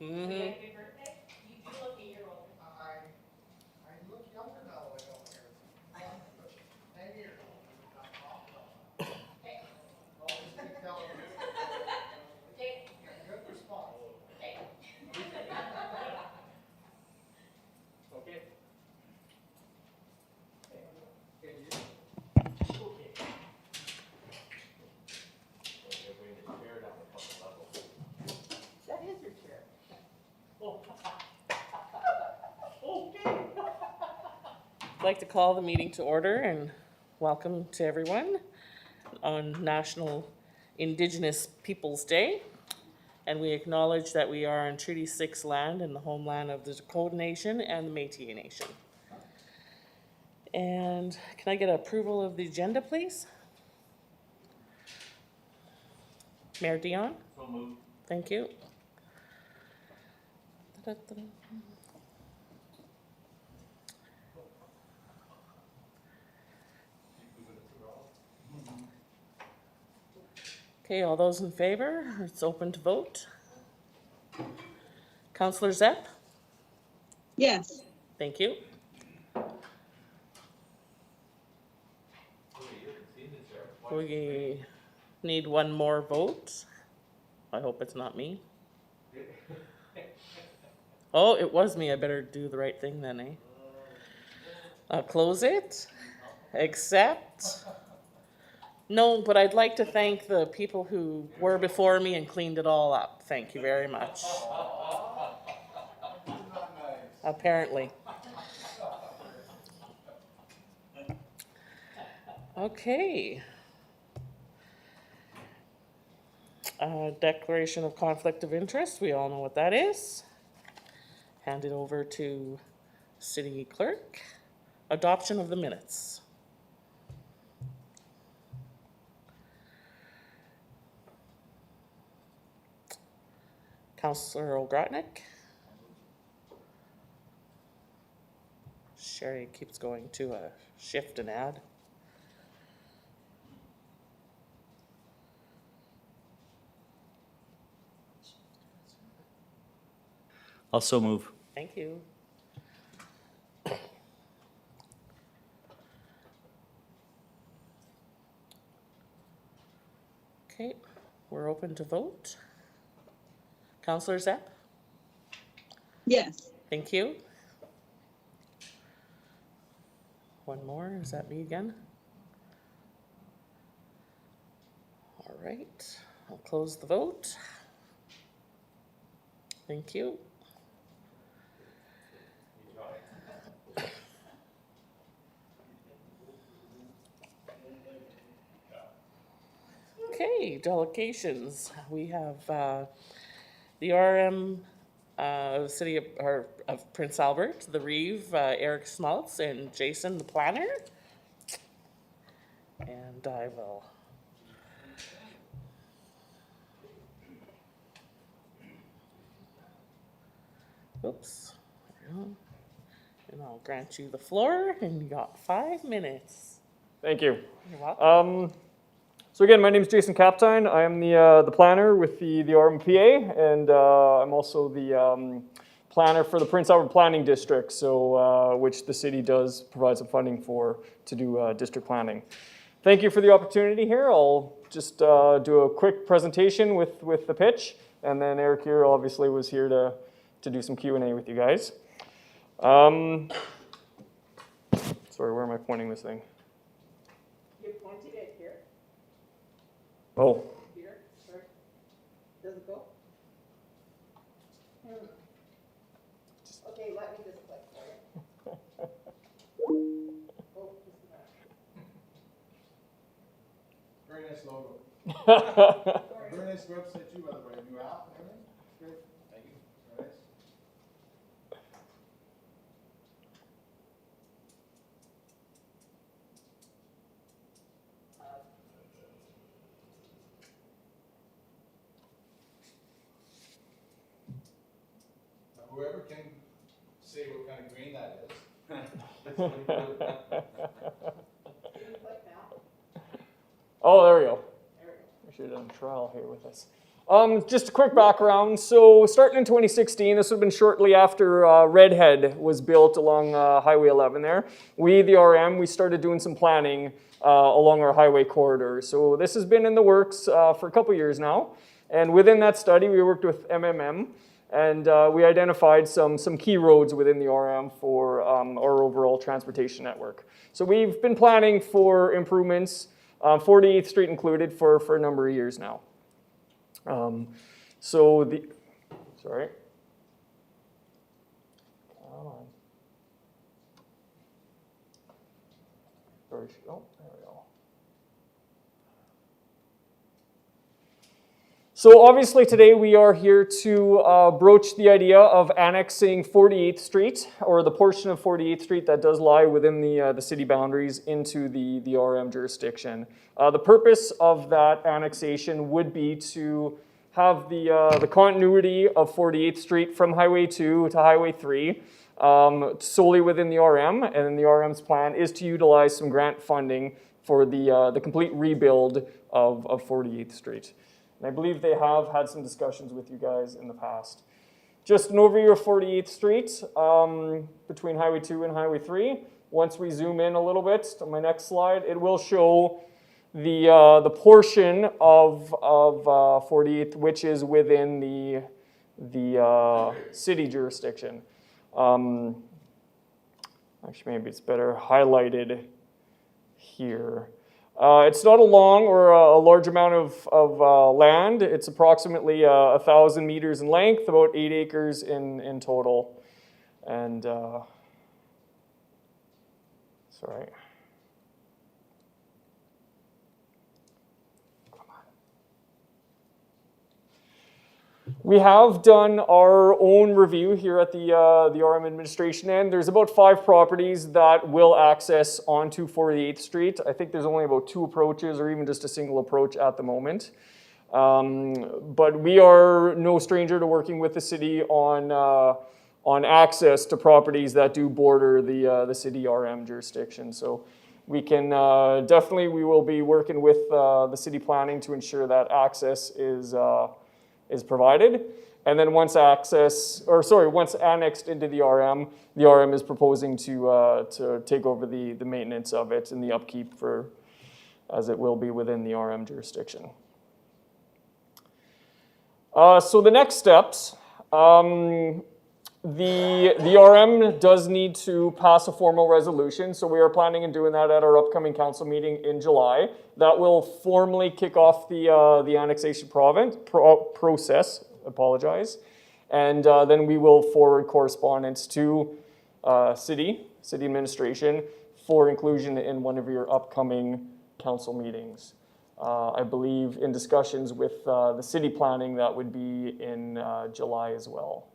Happy birthday. You do look 8-year-old. I look younger now that I know here. 10 years. Okay. Always keep telling you. Okay. Good response. Okay. Okay. Okay, you. Okay. We're bringing the chair down a couple levels. That is your chair. Oh. Okay. I'd like to call the meeting to order and welcome to everyone on National Indigenous Peoples Day. And we acknowledge that we are on Treaty 6 land and the homeland of the Dakota Nation and the Métis Nation. And can I get approval of the agenda, please? Mayor Dion? So moved. Thank you. Da-da-da. Okay, all those in favor? It's open to vote. Councillor Zepp? Yes. Thank you. We need one more vote. I hope it's not me. Oh, it was me. I better do the right thing then, eh? I'll close it. Accept. No, but I'd like to thank the people who were before me and cleaned it all up. Thank you very much. Apparently. Okay. Declaration of conflict of interest. We all know what that is. Hand it over to City Clerk. Adoption of the minutes. Councillor O'Grotnick. Sherry keeps going to a shift and add. Also move. Thank you. Okay, we're open to vote. Councillor Zepp? Yes. Thank you. One more, is that me again? All right, I'll close the vote. Thank you. Okay, delegations. We have the RM City of Prince Albert, the Reeve, Eric Schmaltz, and Jason, the planner. And I will. Oops. There we go. And I'll grant you the floor, and you got 5 minutes. Thank you. You're welcome. So again, my name is Jason Kaptein. I am the planner with the RMPA, and I'm also the planner for the Prince Albert Planning District, so which the city does provide some funding for to do district planning. Thank you for the opportunity here. I'll just do a quick presentation with the pitch, and then Eric here obviously was here to do some Q&A with you guys. Sorry, where am I pointing this thing? You're pointing it here. Oh. Here. Sorry. Does it go? Okay, let me just click for you. Oh, just a minute. Very nice logo. Very nice website too, by the way. New app and everything. It's great. Thank you. Very nice. Now, whoever can say what kind of green that is. That's what he put. Did you click now? Oh, there we go. There we go. We should have done a trial here with us. Just a quick background. So starting in 2016, this would have been shortly after Redhead was built along Highway 11 there. We, the RM, we started doing some planning along our highway corridor. So this has been in the works for a couple years now. And within that study, we worked with MMM, and we identified some key roads within the RM for our overall transportation network. So we've been planning for improvements, 48th Street included, for a number of years now. Sorry. Come on. Oh, there we go. So obviously today we are here to broach the idea of annexing 48th Street, or the portion of 48th Street that does lie within the city boundaries, into the RM jurisdiction. The purpose of that annexation would be to have the continuity of 48th Street from Highway 2 to Highway 3 solely within the RM, and then the RM's plan is to utilize some grant funding for the complete rebuild of 48th Street. And I believe they have had some discussions with you guys in the past. Just an overview of 48th Street between Highway 2 and Highway 3. Once we zoom in a little bit to my next slide, it will show the portion of 48th which is within the city jurisdiction. Actually, maybe it's better highlighted here. It's not a long or a large amount of land. It's approximately 1,000 meters in length, about 8 acres in total. And sorry. We have done our own review here at the RM administration end. There's about 5 properties that will access onto 48th Street. I think there's only about 2 approaches, or even just a single approach at the moment. But we are no stranger to working with the city on access to properties that do border the city RM jurisdiction. So we can definitely, we will be working with the city planning to ensure that access is provided. And then once annexed into the RM is proposing to take over the maintenance of it and the upkeep as it will be within the RM jurisdiction. So the next steps, the RM does need to pass a formal resolution, so we are planning on doing that at our upcoming council meeting in July. That will formally kick off the annexation process, and then we will forward correspondence to city administration for inclusion in one of your upcoming council meetings. I believe in discussions with the city planning that would be in July as well.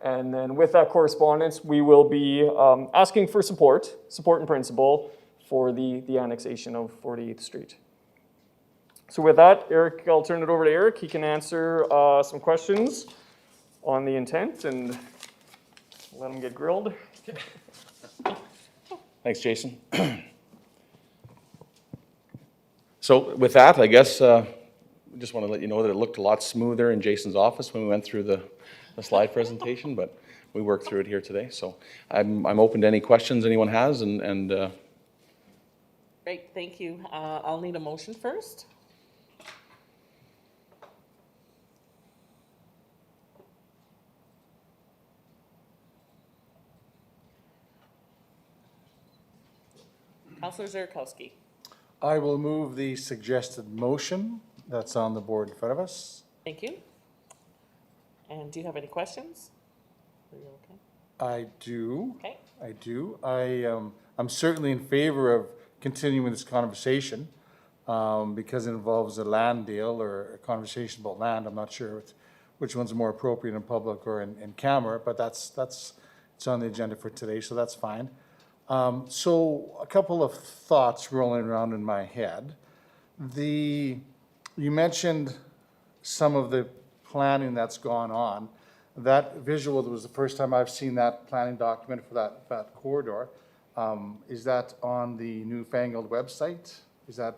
And then with that correspondence, we will be asking for support in principle for the annexation of 48th Street. So with that, Eric, I'll turn it over to Eric. He can answer some questions on the intent and let him get grilled. Thanks, Jason. So with that, I guess we just want to let you know that it looked a lot smoother in Jason's office when we went through the slide presentation, but we worked through it here today. So I'm open to any questions anyone has, and Great, thank you. I'll need a motion first. Councillor Zerkowski. I will move the suggested motion that's on the board in front of us. Thank you. And do you have any questions? Are you okay? I do. Okay. I do. I'm certainly in favor of continuing this conversation because it involves a land deal or a conversation about land. I'm not sure which one's more appropriate in public or in camera, but it's on the agenda for today, so that's fine. So a couple of thoughts rolling around in my head. You mentioned some of the planning that's gone on. That visual was the first time I've seen that planning document for that corridor. Is that on the newfangled website?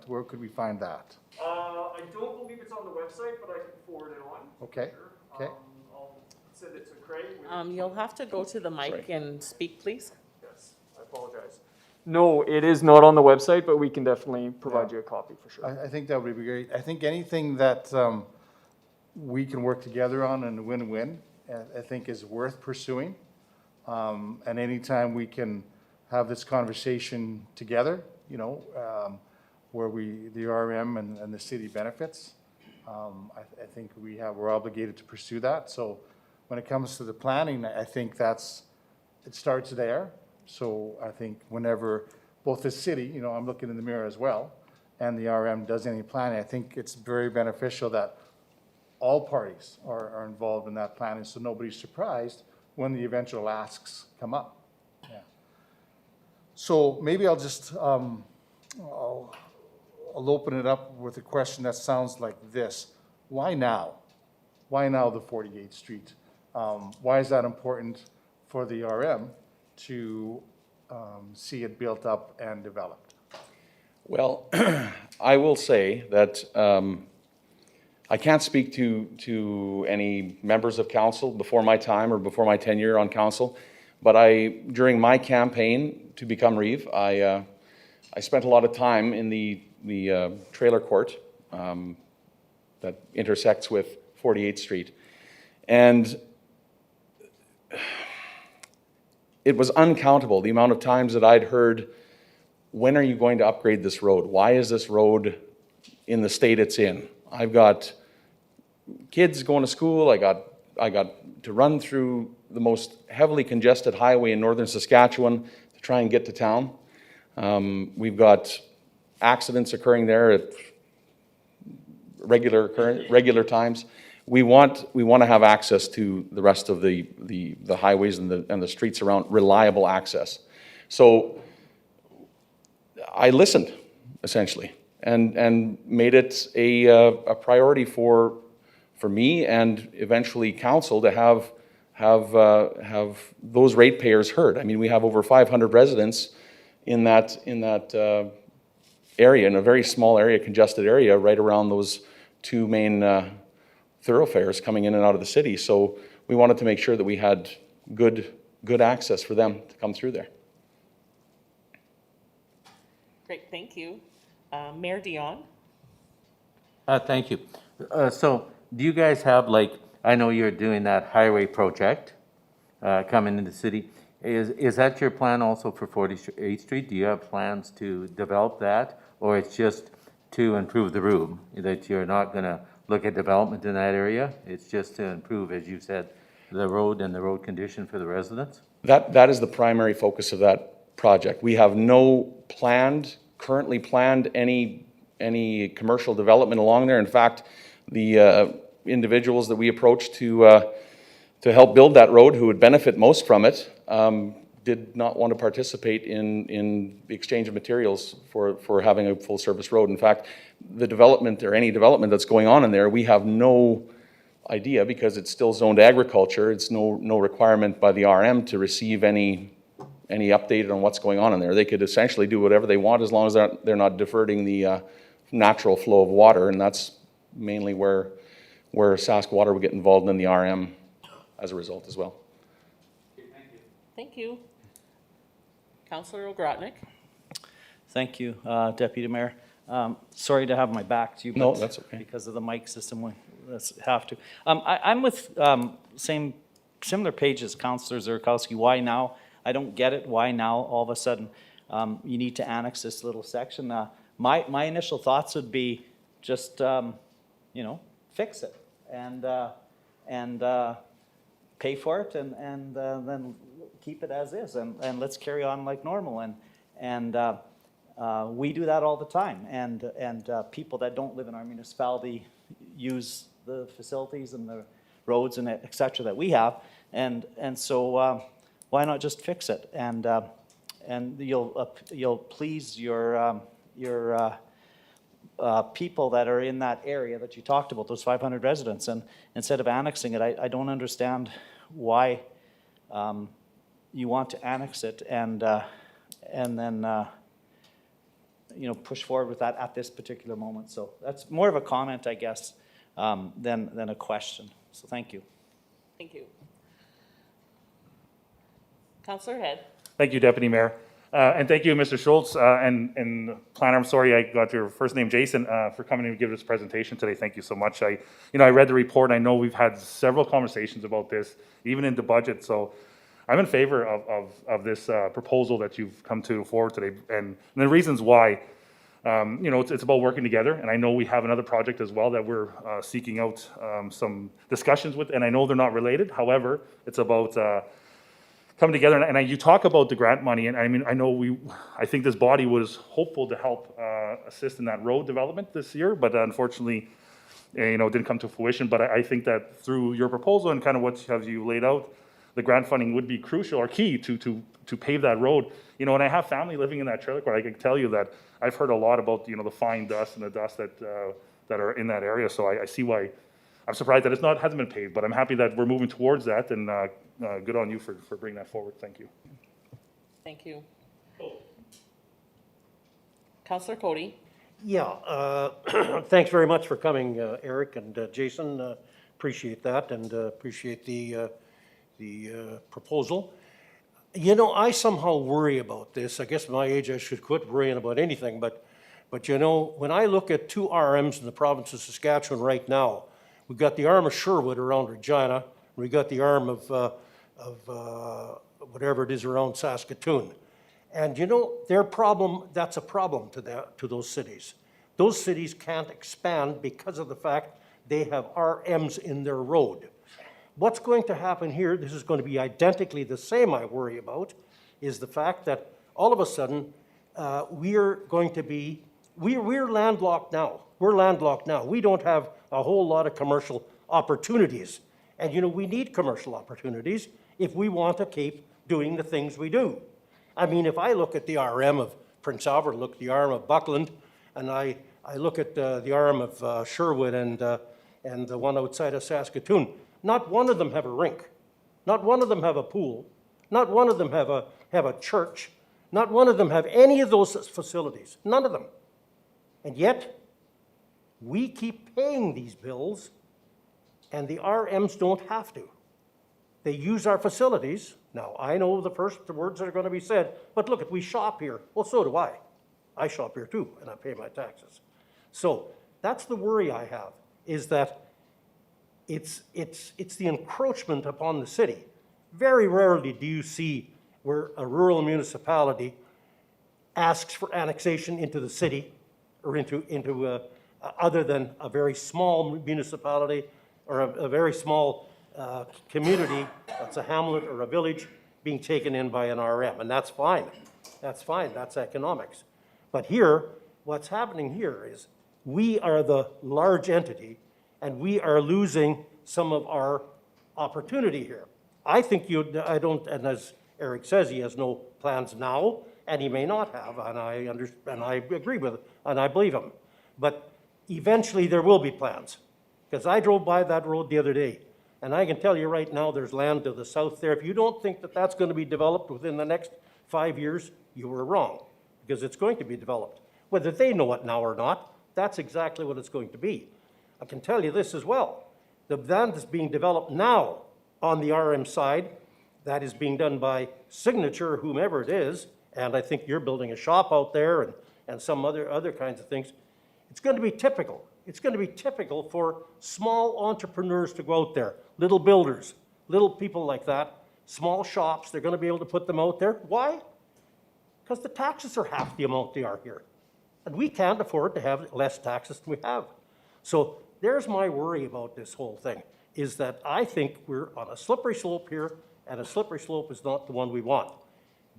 Where could we find that? I don't believe it's on the website, but I can forward it on. Okay, Sure. okay. I'll send it to Craig. with- You'll have to go to the mic Sorry. and speak, please. Yes, I apologize. No, it is not on the website, but we can definitely provide Yeah. you a copy for sure. I think that would be great. I think anything that we can work together on and win-win, I think is worth pursuing. And anytime we can have this conversation together, you know, where the RM and the city benefits, I think we're obligated to pursue that. So when it comes to the planning, I think it starts there. So I think whenever both the city, you know, I'm looking in the mirror as well, and the RM does any planning, I think it's very beneficial that all parties are involved in that planning, so nobody's surprised when the eventual asks come up. Yeah. So maybe I'll just, I'll open it up with a question that sounds like this. Why now? Why now the 48th Street? Why is that important for the RM to see it built up and developed? Well, I will say that I can't speak to any members of council before my time or before my tenure on council, but during my campaign to become Reeve, I spent a lot of time in the trailer court that intersects with 48th Street. And it was uncountable, the amount of times that I'd heard, when are you going to upgrade this road? Why is this road in the state it's in? I've got kids going to school, I got to run through the most heavily congested highway in northern Saskatchewan to try and get to town. We've got accidents occurring there at regular times. We want to have access to the rest of the highways and the streets around, reliable access. So I listened, essentially, and made it a priority for me and eventually council to have those ratepayers heard. I mean, we have over 500 residents in that area, in a very small area, congested area, right around those two main thoroughfares coming in and out of the city. So we wanted to make sure that we had good access for them to come through there. Great, thank you. Mayor Dion? Thank you. So do you guys have, like, I know you're doing that highway project coming into the city. Is that your plan also for 48th Street? Do you have plans to develop that? Or it's just to improve the road, that you're not going to look at development in that area? It's just to improve, as you said, the road and the road condition for the residents? That is the primary focus of that project. We have currently planned any commercial development along there. In fact, the individuals that we approached to help build that road, who would benefit most from it, did not want to participate in the exchange of materials for having a full-service road. In fact, the development or any development that's going on in there, we have no idea, because it's still zoned agriculture. It's no requirement by the RM to receive any update on what's going on in there. They could essentially do whatever they want as long as they're not diverting the natural flow of water, and that's mainly where Sask Water would get involved in the RM as a result as well. Thank you. Councillor Ogrotnik? Thank you, Deputy Mayor. Sorry to have my back to you. No, but that's okay. Because of the mic system, we have to. I'm with similar page as Councillor Zurkowski. Why now? I don't get it. Why now all of a sudden you need to annex this little section? My initial thoughts would be just, fix it and pay for it and then keep it as is and let's carry on like normal. And we do that all the time. And people that don't live in our municipality use the facilities and the roads and et cetera that we have. And so why not just fix it? And you'll please your people that are in that area that you talked about, those 500 residents. And instead of annexing it, I don't understand why you want to annex it and then push forward with that at this particular moment. So that's more of a comment, I guess, than a question. So thank you. Thank you. Councillor Head. Thank you, Deputy Mayor. And thank you, Mr. Schultz, and Planner, I'm sorry I got your first name, Jason, for coming and give this presentation today. Thank you so much. I read the report, and I know we've had several conversations about this, even in the budget, so I'm in favor of this proposal that you've come to forward today, and the reasons why. It's about working together, and I know we have another project as well that we're seeking out some discussions with, and I know they're not related. However, it's about coming together, and you talk about the grant money, and I mean, I think this body was hopeful to help assist in that road development this year, but unfortunately, it didn't come to fruition. But I think that through your proposal and kind of what have you laid out, the grant funding would be crucial or key to pave that road. And I have family living in that trailer court. I can tell you that I've heard a lot about the fine dust and the dust that are in that area. So I see why. I'm surprised that hasn't been paved, but I'm happy that we're moving towards that, and good on you for bringing that forward. Thank you. Thank you. Councillor Cody. Yeah, thanks very much for coming, Eric and Jason. Appreciate that, and appreciate the proposal. I somehow worry about this. I guess at my age I should quit worrying about anything, but when I look at two RMs in the province of Saskatchewan right now, we've got the arm of Sherwood around Regina, and we've got the arm of whatever it is around Saskatoon. And their problem, that's a problem to those cities. Those cities can't expand because of the fact they have RMs in their road. What's going to happen here, this is going to be identically the same, I worry about, is the fact that all of a sudden we're landlocked now. We're landlocked now. We don't have a whole lot of commercial opportunities. And we need commercial opportunities if we want to keep doing the things we do. I mean, if I look at the RM of Prince Albert, look at the RM of Buckland, and I look at the arm of Sherwood and the one outside of Saskatoon, not one of them have a rink. Not one of them have a pool. Not one of them have a church. Not one of them have any of those facilities. None of them. And yet, we keep paying these bills, and the RMs don't have to. They use our facilities. Now, I know the first words that are going to be said, but look, we shop here. Well, so do I. I shop here too, and I pay my taxes. So that's the worry I have, is that it's the encroachment upon the city. Very rarely do you see where a rural municipality asks for annexation into the city or into other than a very small municipality or a very small community, that's a hamlet or a village, being taken in by an RM, and that's fine. That's fine, that's economics. But here, what's happening here is we are the large entity, and we are losing some of our opportunity here. I think and as Eric says, he has no plans now, and he may not have, and I agree with it, and I believe him. But eventually there will be plans, because I drove by that road the other day, and I can tell you right now, there's land to the south there. If you don't think that that's going to be developed within the next 5 years, you were wrong, because it's going to be developed. Whether they know it now or not, that's exactly what it's going to be. I can tell you this as well. The land that's being developed now on the RM side, that is being done by Signature, whomever it is, and I think you're building a shop out there and some other kinds of things. It's going to be typical. It's going to be typical for small entrepreneurs to go out there, little builders, little people like that, small shops. They're going to be able to put them out there. Why? Because the taxes are half the amount they are here. And we can't afford to have less taxes than we have. So there's my worry about this whole thing, is that I think we're on a slippery slope here, and a slippery slope is not the one we want.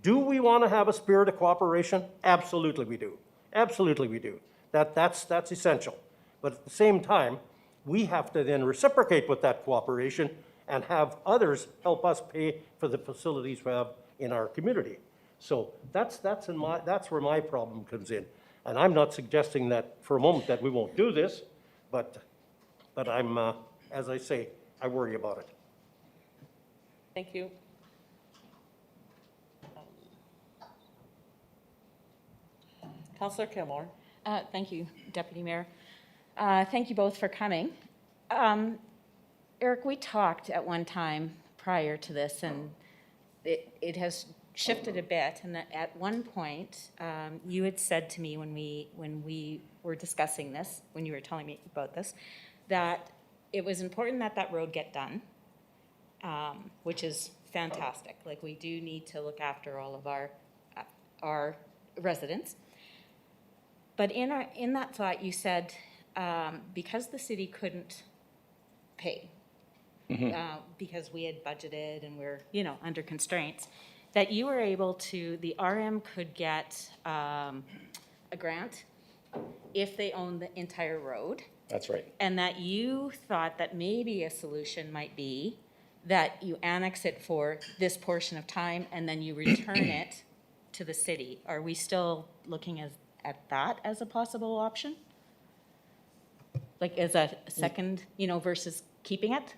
Do we want to have a spirit of cooperation? Absolutely we do. Absolutely we do. That's essential. But at the same time, we have to then reciprocate with that cooperation and have others help us pay for the facilities we have in our community. So that's where my problem comes in. And I'm not suggesting that for a moment that we won't do this, but I'm, as I say, I worry about it. Thank you. Councillor Kilmore. Thank you, Deputy Mayor. Thank you both for coming. Eric, we talked at one time prior to this, and it has shifted a bit. And at one point, you had said to me when we were discussing this, when you were telling me about this, that it was important that that road get done, which is fantastic. Like, we do need to look after all of our residents. But in that thought, you said, because the city couldn't pay, because we had budgeted and we're, under constraints, that you were able to, the RM could get a grant if they own the entire road. That's right. And that you thought that maybe a solution might be that you annex it for this portion of time and then you return it to the city. Are we still looking at that as a possible option? Like, as a second, versus keeping it?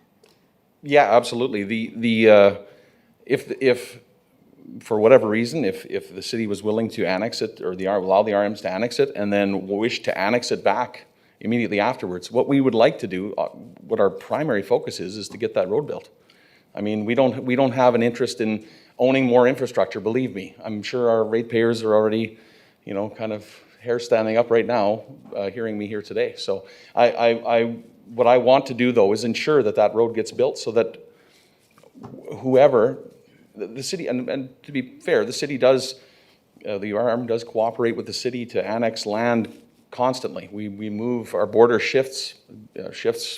Yeah, absolutely. If for whatever reason, if the city was willing to annex it, or allow the RMs to annex it, and then wish to annex it back immediately afterwards, what we would like to do, what our primary focus is to get that road built. I mean, we don't have an interest in owning more infrastructure, believe me. I'm sure our ratepayers are already, kind of hair standing up right now, hearing me here today. So what I want to do, though, is ensure that that road gets built so that whoever, the city, and to be fair, the city does, the RM does cooperate with the city to annex land constantly. We move, our border shifts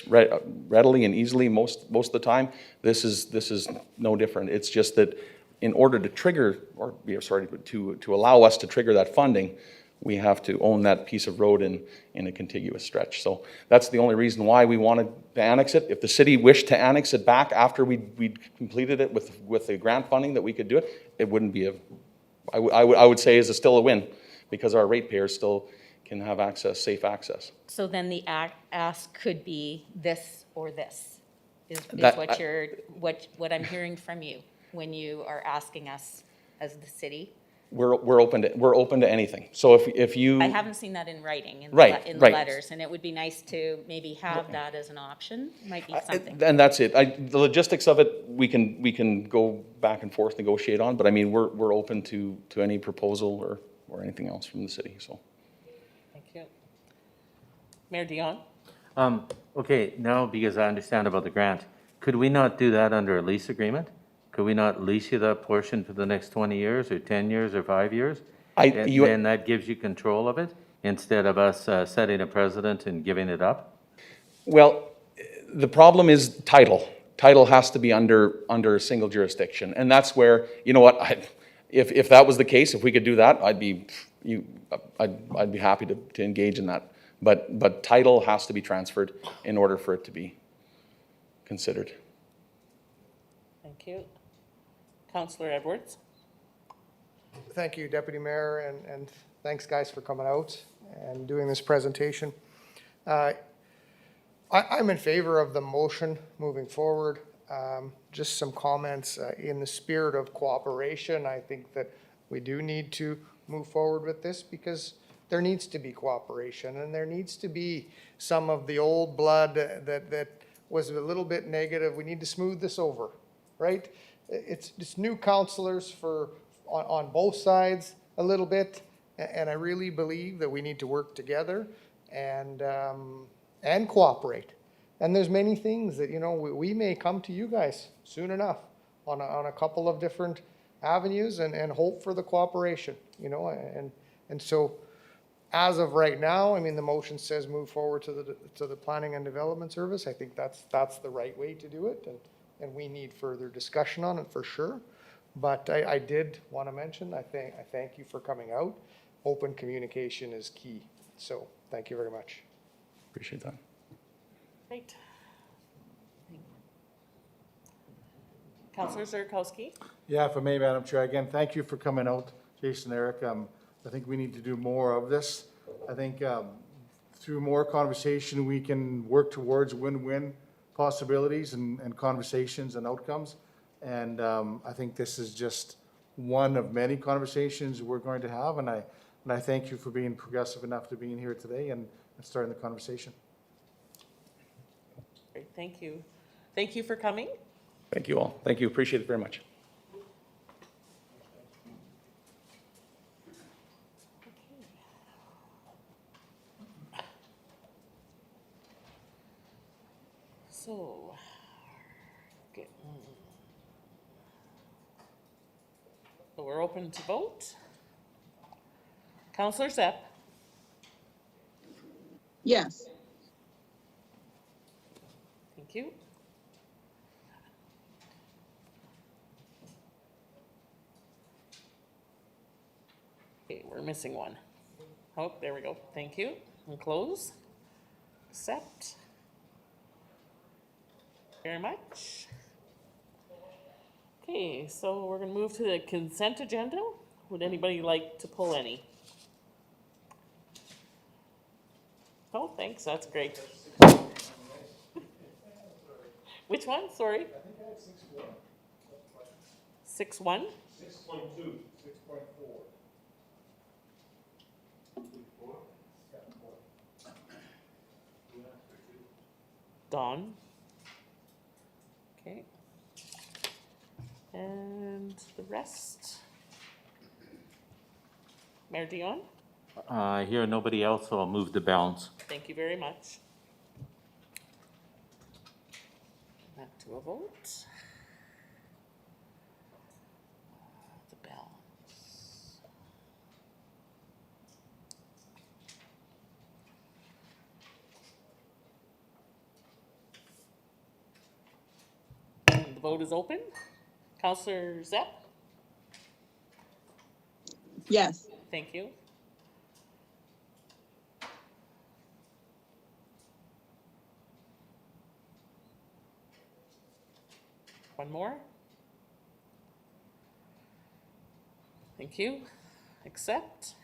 readily and easily most of the time. This is no different. It's just that in order to trigger, to allow us to trigger that funding, we have to own that piece of road in a contiguous stretch. So that's the only reason why we wanted to annex it. If the city wished to annex it back after we'd completed it with the grant funding that we could do it, it wouldn't be I would say is still a win, because our ratepayers still can have access, safe access. So then the ask could be this or this, is what I'm hearing from you when you are asking us as the city? We're open to anything. So if you, I haven't seen that in writing, in Right, the right. letters, and it would be nice to maybe have that as an option, might be something. and that's it. The logistics of it, we can go back and forth, negotiate on, but I mean, we're open to any proposal or anything else from the city, so. Thank you. Mayor Dion? Okay, now, because I understand about the grant, could we not do that under a lease agreement? Could we not lease you that portion for the next 20 years or 10 years or 5 years? And that gives you control of it instead of us setting a precedent and giving it up? Well, the problem is title. Title has to be under a single jurisdiction. And that's where, you know what, if that was the case, if we could do that, I'd be happy to engage in that. But title has to be transferred in order for it to be considered. Thank you. Councillor Edwards? Thank you, Deputy Mayor, and thanks, guys, for coming out and doing this presentation. I'm in favor of the motion moving forward. Just some comments in the spirit of cooperation. I think that we do need to move forward with this because there needs to be cooperation, and there needs to be some of the old blood that was a little bit negative. We need to smooth this over, right? It's new councillors on both sides a little bit, and I really believe that we need to work together and cooperate. And there's many things that, we may come to you guys soon enough on a couple of different avenues and hope for the cooperation, and so as of right now, I mean, the motion says move forward to the Planning and Development Service. I think that's the right way to do it, and we need further discussion on it for sure. But I did want to mention, I thank you for coming out. Open communication is key. So thank you very much. Appreciate that. Great. Councillor Zerkowski? Yeah, if I may, Madam Chair, again, thank you for coming out, Jason, Eric. I think we need to do more of this. I think through more conversation, we can work towards win-win possibilities and conversations and outcomes. And I think this is just one of many conversations we're going to have. And I And I thank you for being progressive enough to being here today and starting the conversation. Great, thank you. Thank you for coming. Thank you all. Thank you. Appreciate it very much. So, okay. So we're open to vote. Councillor Zepp, Yes. thank you. Okay, we're missing one. Oh, there we go. Thank you. And close. Accept. Very much. Okay, so we're gonna move to the consent agenda. Would anybody like to pull any? Oh, thanks, that's great. Which one, sorry? I think I have 6-1. 6-1? 6.2. 6.4. Dawn. Okay. And the rest? Mayor Dion? I hear nobody else, so I'll move the balance. Thank you very much. Back to a vote. The balance. And the vote is open. Councillor Zepp? Yes. Thank you. One more. Thank you. Accept.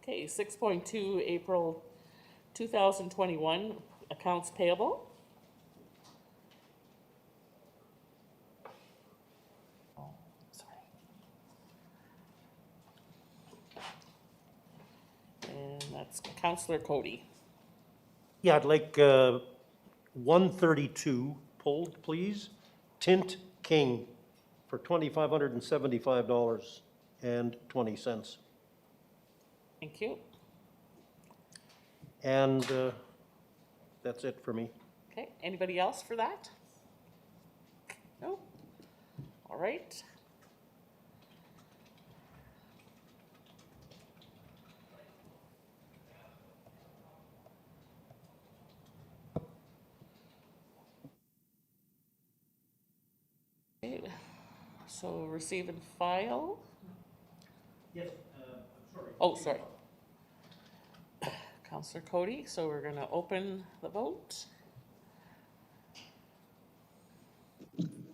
Okay, 6.2, April 2021, accounts payable. Oh, sorry. And that's Councillor Cody. Yeah, I'd like 132 pulled, please. Tint King for $2,575.20. Thank you. And that's it for me. Okay, anybody else for that? No? All right. Okay, so receive and file. Yes, sorry. Oh, sorry. Councillor Cody, so we're gonna open the vote.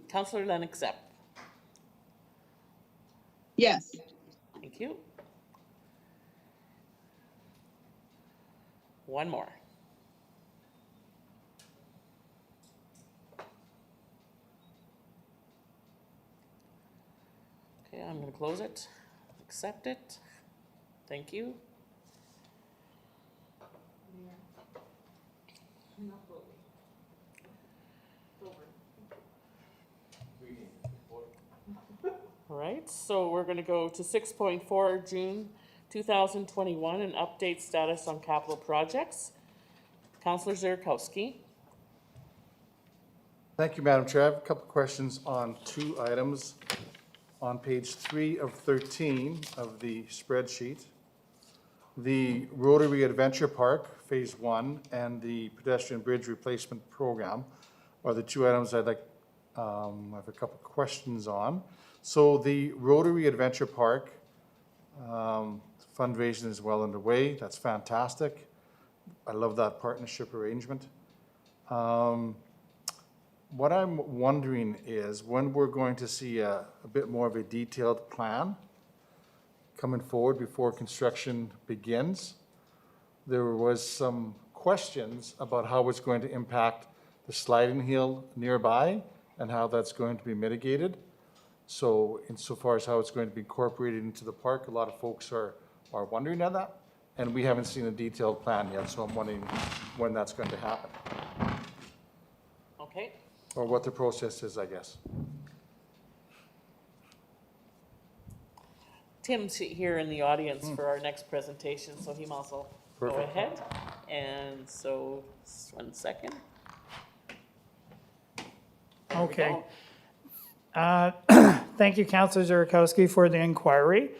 Councillor Lennox Zepp, Yes. thank you. One more. Okay, I'm gonna close it, accept it. Thank you. All right, so we're gonna go to 6.4, June 2021, an update status on capital projects. Councillor Zerkowski. Thank you, Madam Chair. I have a couple of questions on two items on page 3 of 13 of the spreadsheet. The Rotary Adventure Park, Phase 1, and the Pedestrian Bridge Replacement Program are the two items I'd like, I have a couple of questions on. So the Rotary Adventure Park fundraising is well underway. That's fantastic. I love that partnership arrangement. What I'm wondering is when we're going to see a bit more of a detailed plan coming forward before construction begins. There was some questions about how it's going to impact the sliding hill nearby and how that's going to be mitigated. So insofar as how it's going to be incorporated into the park, a lot of folks are wondering on that. And we haven't seen a detailed plan yet, so I'm wondering when that's going to happen, Okay, or what the process is, I guess. Tim's here in the audience for our next presentation, so he might also go Perfect. ahead. And so, just 1 second. There we Okay. go. Thank you, Councillor Zurikowski, for the inquiry.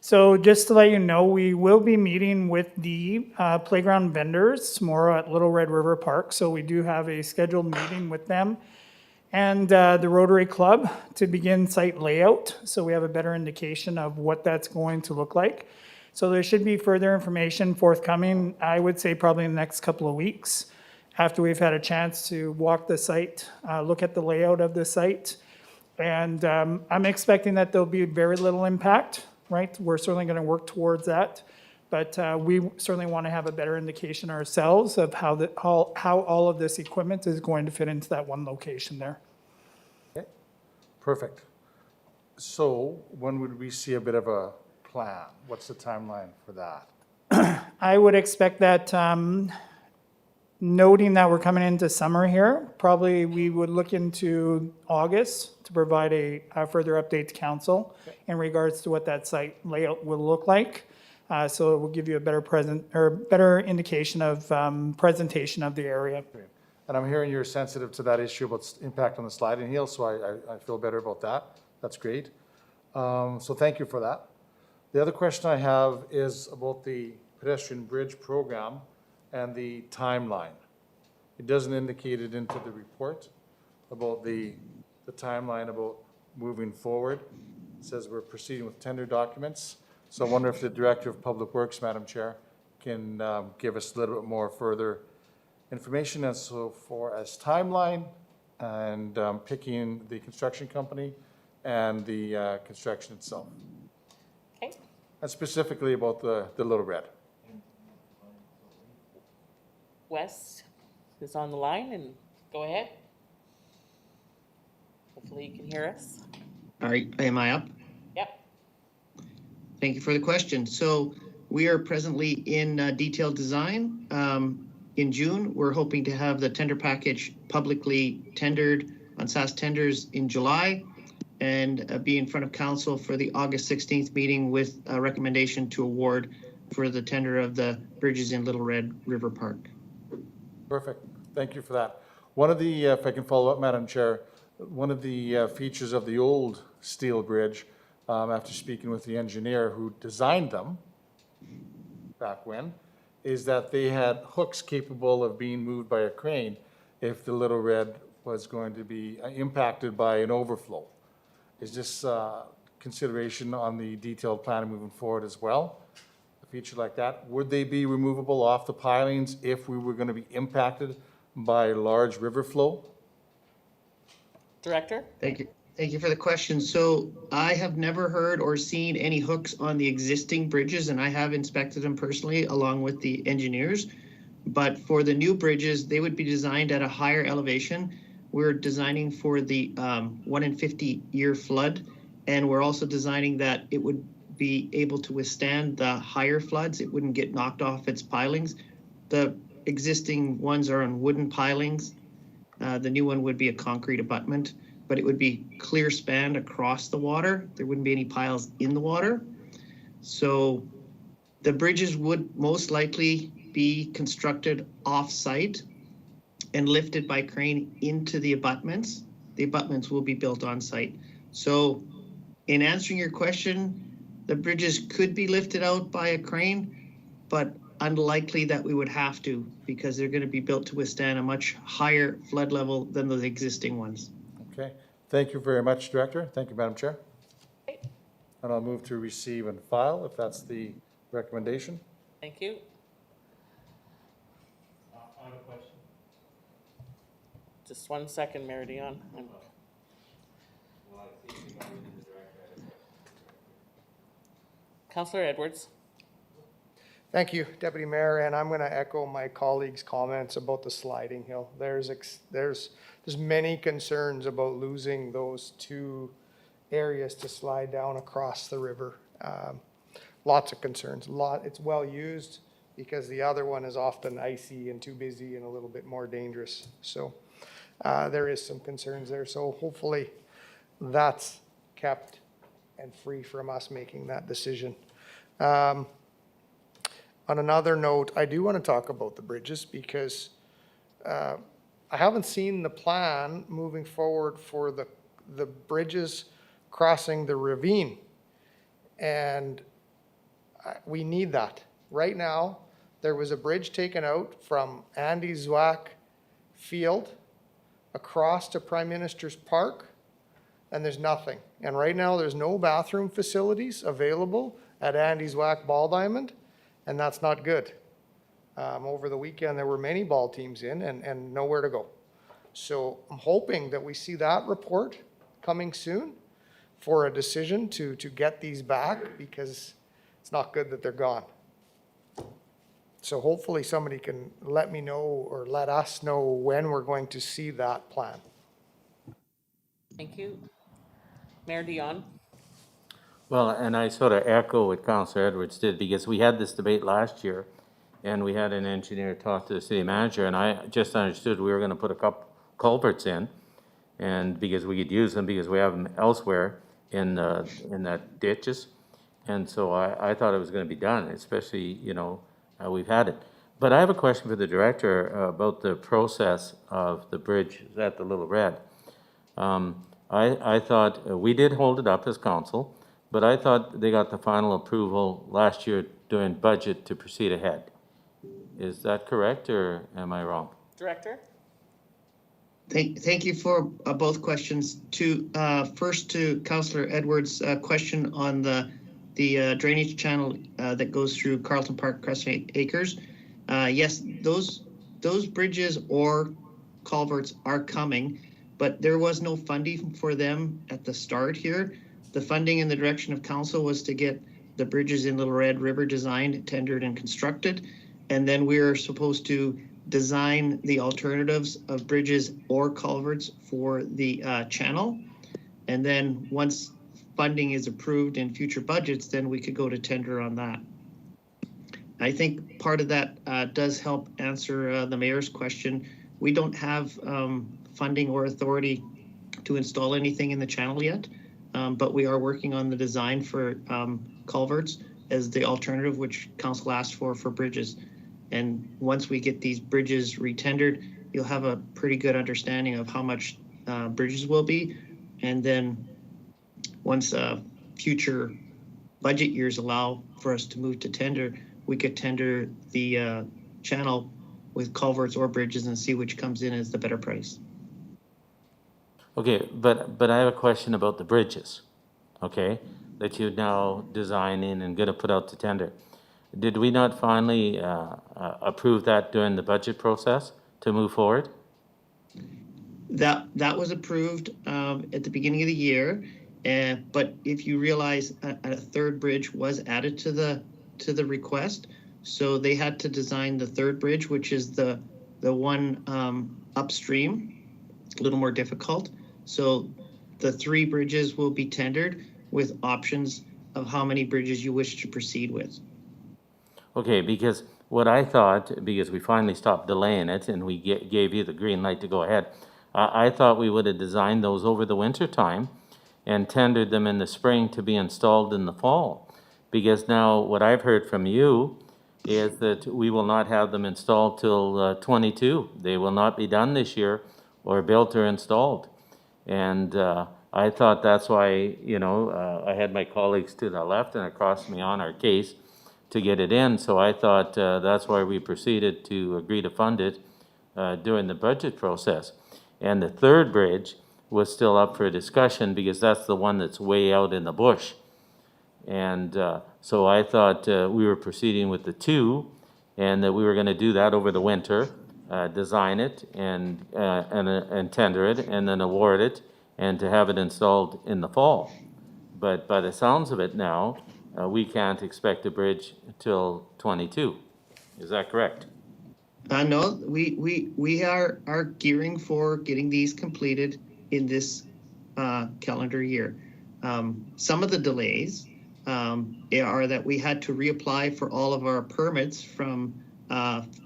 So just to let you know, we will be meeting with the playground vendors tomorrow at Little Red River Park. So we do have a scheduled meeting with them and the Rotary Club to begin site layout. So we have a better indication of what that's going to look like. So there should be further information forthcoming, I would say probably in the next couple of weeks, after we've had a chance to walk the site, look at the layout of the site. And I'm expecting that there'll be very little impact, right? We're certainly going to work towards that. But we certainly want to have a better indication ourselves of how all of this equipment is going to fit into that one location there. Okay, perfect. So when would we see a bit of a plan? What's the timeline for that? I would expect that, noting that we're coming into summer here, probably we would look into August to provide a further update to council in regards to what that site layout will look like. So it will give you a better indication of presentation of the area. And I'm hearing you're sensitive to that issue about impact on the sliding hill, so I feel better about that. That's great. So thank you for that. The other question I have is about the pedestrian bridge program and the timeline. It doesn't indicate it into the report about the timeline about moving forward. It says we're proceeding with tender documents. So I wonder if the Director of Public Works, Madam Chair, can give us a little bit more further information as far as timeline and picking the construction company and the construction itself. Okay. And specifically about the Little Red. Wes is on the line, and go ahead. Hopefully you can hear us. All right, am I up? Yep. Thank you for the question. So we are presently in detailed design. In June, we're hoping to have the tender package publicly tendered on SAS tenders in July and be in front of council for the August 16th meeting with a recommendation to award for the tender of the bridges in Little Red River Park. Perfect. Thank you for that. One of the, if I can follow up, Madam Chair, one of the features of the old steel bridge, after speaking with the engineer who designed them back when, is that they had hooks capable of being moved by a crane if the Little Red was going to be impacted by an overflow. Is this consideration on the detailed plan moving forward as well? A feature like that, would they be removable off the pilings if we were going to be impacted by large river flow? Director? Thank you. Thank you for the question. So I have never heard or seen any hooks on the existing bridges, and I have inspected them personally along with the engineers. But for the new bridges, they would be designed at a higher elevation. We're designing for the 1 in 50 year flood, and we're also designing that it would be able to withstand the higher floods. It wouldn't get knocked off its pilings. The existing ones are on wooden pilings. The new one would be a concrete abutment, but it would be clear span across the water. There wouldn't be any piles in the water. So the bridges would most likely be constructed off-site and lifted by crane into the abutments. The abutments will be built on site. So in answering your question, the bridges could be lifted out by a crane, but unlikely that we would have to because they're going to be built to withstand a much higher flood level than the existing ones. Okay. Thank you very much, Director. Thank you, Madam Chair. Okay. And I'll move to receive and file if that's the recommendation. Thank you. I have a question. Just 1 second, Mayor Dion. Councillor Edwards. Thank you, Deputy Mayor, and I'm going to echo my colleagues' comments about the sliding hill. There's many concerns about losing those two areas to slide down across the river. Lots of concerns. It's well used because the other one is often icy and too busy and a little bit more dangerous. So there is some concerns there. So hopefully that's kept and free from us making that decision. On another note, I do want to talk about the bridges because I haven't seen the plan moving forward for the bridges crossing the ravine. And we need that. Right now, there was a bridge taken out from Andy Zwack Field across to Prime Minister's Park, and there's nothing. And right now, there's no bathroom facilities available at Andy Zwack Ball Diamond, and that's not good. Over the weekend, there were many ball teams in and nowhere to go. So I'm hoping that we see that report coming soon for a decision to get these back, because it's not good that they're gone. So hopefully somebody can let me know or let us know when we're going to see that plan. Thank you. Mayor Dion. Well, and I sort of echo what Councillor Edwards did, because we had this debate last year, and we had an engineer talk to the city manager, and I just understood we were going to put a couple culverts in, and because we could use them because we have them elsewhere in that ditches, and so I thought it was going to be done, especially, you know, we've had it. But I have a question for the director about the process of the bridge at the Little Red. I thought we did hold it up as council, but I thought they got the final approval last year during budget to proceed ahead. Is that correct, or am I wrong? Director. Thank you for both questions. First to Councillor Edwards' question on the drainage channel that goes through Carlton Park, Crescent Acres. Yes, those bridges or culverts are coming, but there was no funding for them at the start here. The funding in the direction of council was to get the bridges in Little Red River designed, tendered, and constructed. And then we are supposed to design the alternatives of bridges or culverts for the channel. And then once funding is approved in future budgets, then we could go to tender on that. I think part of that does help answer the mayor's question. We don't have funding or authority to install anything in the channel yet. But we are working on the design for culverts as the alternative, which council asked for bridges. And once we get these bridges retendered, you'll have a pretty good understanding of how much bridges will be. And then once future budget years allow for us to move to tender, we could tender the channel with culverts or bridges and see which comes in as the better price. Okay, but I have a question about the bridges, okay, that you're now designing and going to put out to tender. Did we not finally approve that during the budget process to move forward? That was approved at the beginning of the year, but if you realize a third bridge was added to the request, so they had to design the third bridge, which is the one upstream. It's a little more difficult. So the 3 bridges will be tendered with options of how many bridges you wish to proceed with. Okay, because what I thought, because we finally stopped delaying it and we gave you the green light to go ahead, I thought we would have designed those over the winter time and tendered them in the spring to be installed in the fall. Because now what I've heard from you is that we will not have them installed till 22. They will not be done this year or built or installed. And I thought that's why, you know, I had my colleagues to the left and across me on our case to get it in. So I thought that's why we proceeded to agree to fund it during the budget process. And the third bridge was still up for discussion because that's the one that's way out in the bush. And so I thought we were proceeding with the 2 and that we were going to do that over the winter design it and tender it and then award it and to have it installed in the fall. But by the sounds of it now, we can't expect a bridge till 22. Is that correct? No, we are gearing for getting these completed in this calendar year. Some of the delays are that we had to reapply for all of our permits from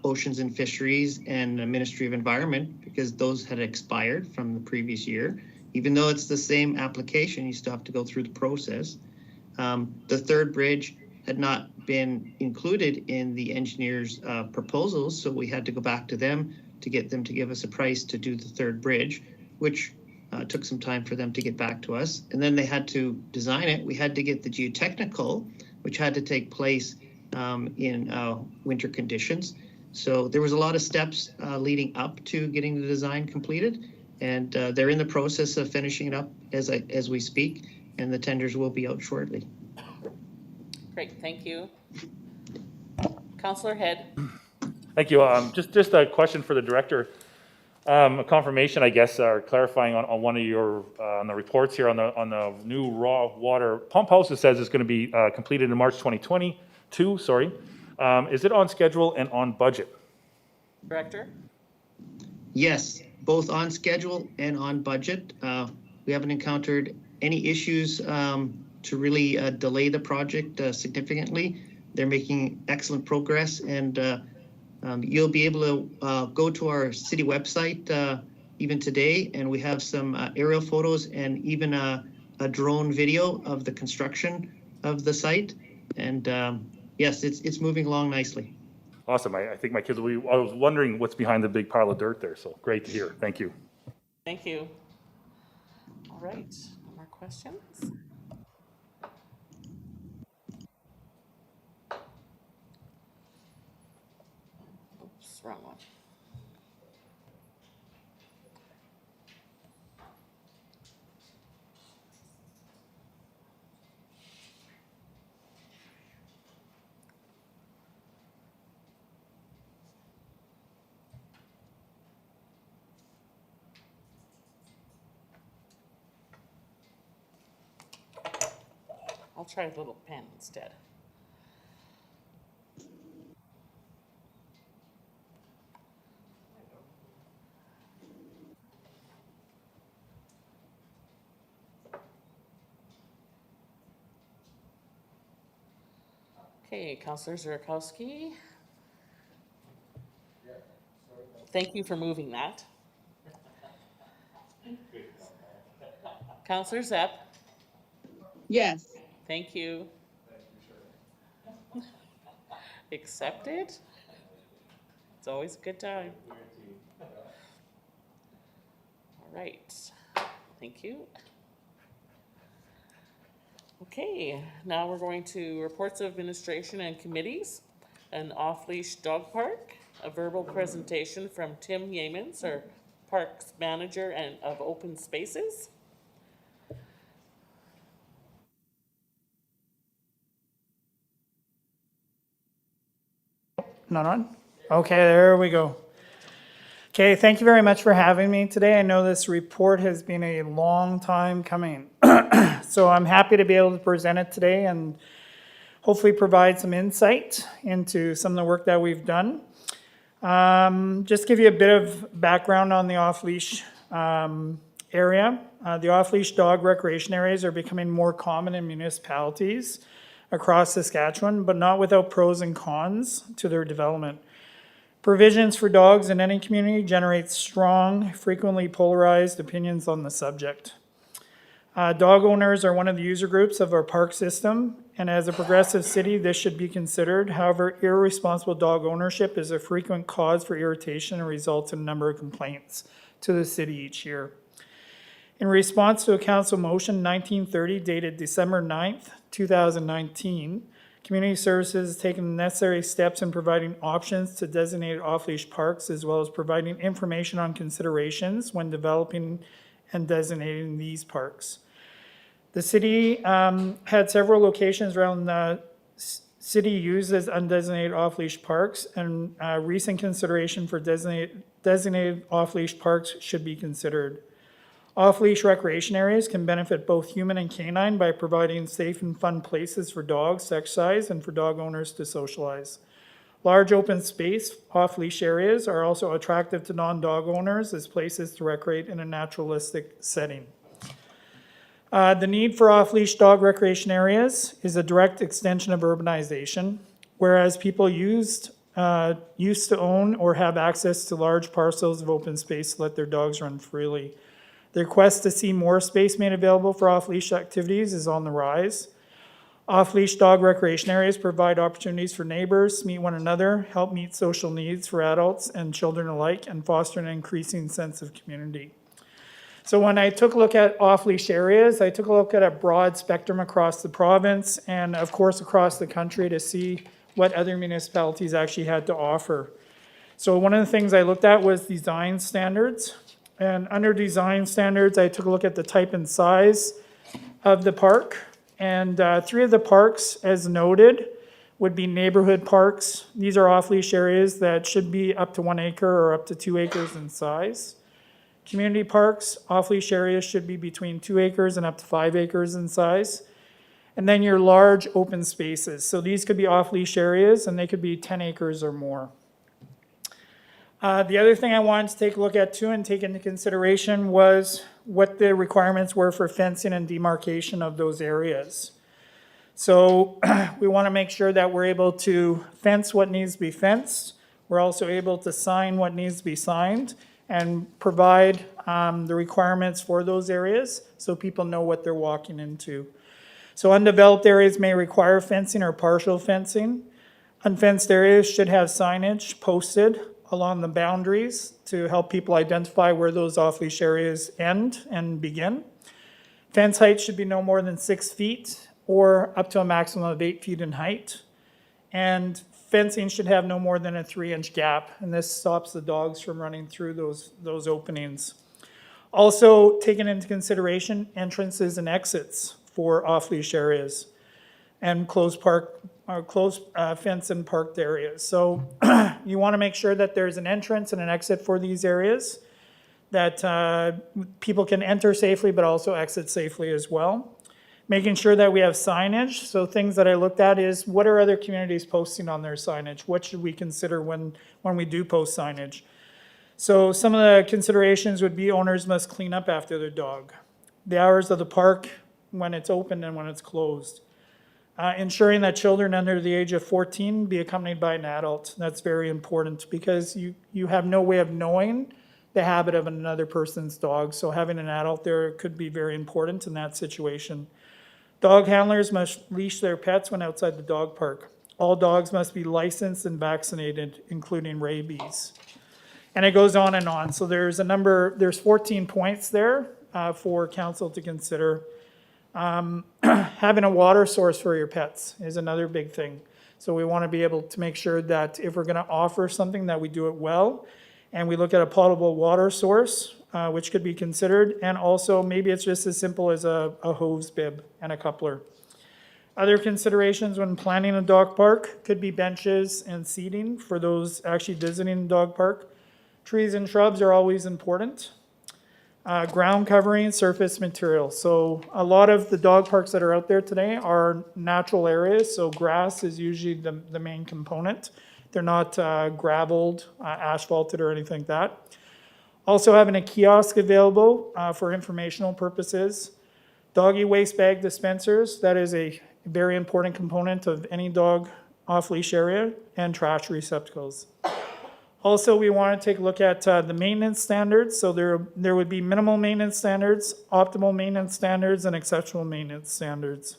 Oceans and Fisheries and the Ministry of Environment because those had expired from the previous year. Even though it's the same application, you still have to go through the process. The third bridge had not been included in the engineer's proposals, so we had to go back to them to get them to give us a price to do the third bridge, which took some time for them to get back to us. And then they had to design it. We had to get the geotechnical, which had to take place in winter conditions. So there was a lot of steps leading up to getting the design completed, and they're in the process of finishing it up as we speak, and the tenders will be out shortly. Great, thank you. Councillor Head. Thank you. Just a question for the director. A confirmation, I guess, or clarifying on one of your on the reports here on the new raw water pump house. It says it's going to be completed in March 2022. Sorry, is it on schedule and on budget? Director. Yes, both on schedule and on budget. We haven't encountered any issues to really delay the project significantly. They're making excellent progress, and you'll be able to go to our city website even today, and we have some aerial photos and even a drone video of the construction of the site. And yes, it's moving along nicely. Awesome. I think my kids will be, I was wondering what's behind the big pile of dirt there, so great to hear. Thank you. Thank you. All right, no more questions? Oops, wrong one. I'll try a little pen instead. Okay, Councillor Zurkowski. Thank you for moving that. Councillor Zepp. Yes. Thank you. Accepted? It's always a good time. All right, thank you. Okay, now we're going to reports of administration and committees. An off-leash dog park, a verbal presentation from Tim Yeamans, our parks manager and of open spaces. Not on? Okay, there we go. Okay, thank you very much for having me today. I know this report has been a long time coming. So I'm happy to be able to present it today and hopefully provide some insight into some of the work that we've done. Just give you a bit of background on the off-leash area. The off-leash dog recreation areas are becoming more common in municipalities across Saskatchewan, but not without pros and cons to their development. Provisions for dogs in any community generate strong, frequently polarized opinions on the subject. Dog owners are one of the user groups of our park system, and as a progressive city, this should be considered. However, irresponsible dog ownership is a frequent cause for irritation and results in a number of complaints to the city each year. In response to a council motion 1930 dated December 9th, 2019, Community Services has taken the necessary steps in providing options to designated off-leash parks, as well as providing information on considerations when developing and designating these parks. The city had several locations around city uses undesignated off-leash parks, and recent consideration for designated off-leash parks should be considered. Off-leash recreation areas can benefit both human and canine by providing safe and fun places for dogs to exercise and for dog owners to socialize. Large open space off-leash areas are also attractive to non-dog owners as places to recreate in a naturalistic setting. The need for off-leash dog recreation areas is a direct extension of urbanization, whereas people used to own or have access to large parcels of open space to let their dogs run freely. The request to see more space made available for off-leash activities is on the rise. Off-leash dog recreation areas provide opportunities for neighbors to meet one another, help meet social needs for adults and children alike, and foster an increasing sense of community. So when I took a look at off-leash areas, I took a look at a broad spectrum across the province and of course across the country to see what other municipalities actually had to offer. So one of the things I looked at was design standards. And under design standards, I took a look at the type and size of the park. And 3 of the parks, as noted, would be neighborhood parks. These are off-leash areas that should be up to 1 acre or up to 2 acres in size. Community parks, off-leash areas should be between 2 acres and up to 5 acres in size. And then your large open spaces. So these could be off-leash areas and they could be 10 acres or more. The other thing I wanted to take a look at too and take into consideration was what the requirements were for fencing and demarcation of those areas. So we want to make sure that we're able to fence what needs to be fenced. We're also able to sign what needs to be signed and provide the requirements for those areas so people know what they're walking into. So undeveloped areas may require fencing or partial fencing. Unfenced areas should have signage posted along the boundaries to help people identify where those off-leash areas end and begin. Fence height should be no more than 6 feet or up to a maximum of 8 feet in height. And fencing should have no more than a 3-inch gap, and this stops the dogs from running through those openings. Also taken into consideration, entrances and exits for off-leash areas and closed fence and parked areas. So you want to make sure that there's an entrance and an exit for these areas, that people can enter safely but also exit safely as well. Making sure that we have signage. So things that I looked at is, what are other communities posting on their signage? What should we consider when we do post signage? So some of the considerations would be owners must clean up after their dog. The hours of the park, when it's open and when it's closed. Ensuring that children under the age of 14 be accompanied by an adult. That's very important because you have no way of knowing the habit of another person's dog. So having an adult there could be very important in that situation. Dog handlers must leash their pets when outside the dog park. All dogs must be licensed and vaccinated, including rabies. And it goes on and on. So there's 14 points there for council to consider. Having a water source for your pets is another big thing. So we want to be able to make sure that if we're going to offer something, that we do it well. And we look at a potable water source, which could be considered. And also maybe it's just as simple as a hose bib and a coupler. Other considerations when planning a dog park could be benches and seating for those actually visiting the dog park. Trees and shrubs are always important. Ground covering, surface material. So a lot of the dog parks that are out there today are natural areas. So grass is usually the main component. They're not graveled, asphalted or anything like that. Also having a kiosk available for informational purposes. Doggy waste bag dispensers, that is a very important component of any dog off-leash area, and trash receptacles. Also, we want to take a look at the maintenance standards. So there would be minimal maintenance standards, optimal maintenance standards, and exceptional maintenance standards.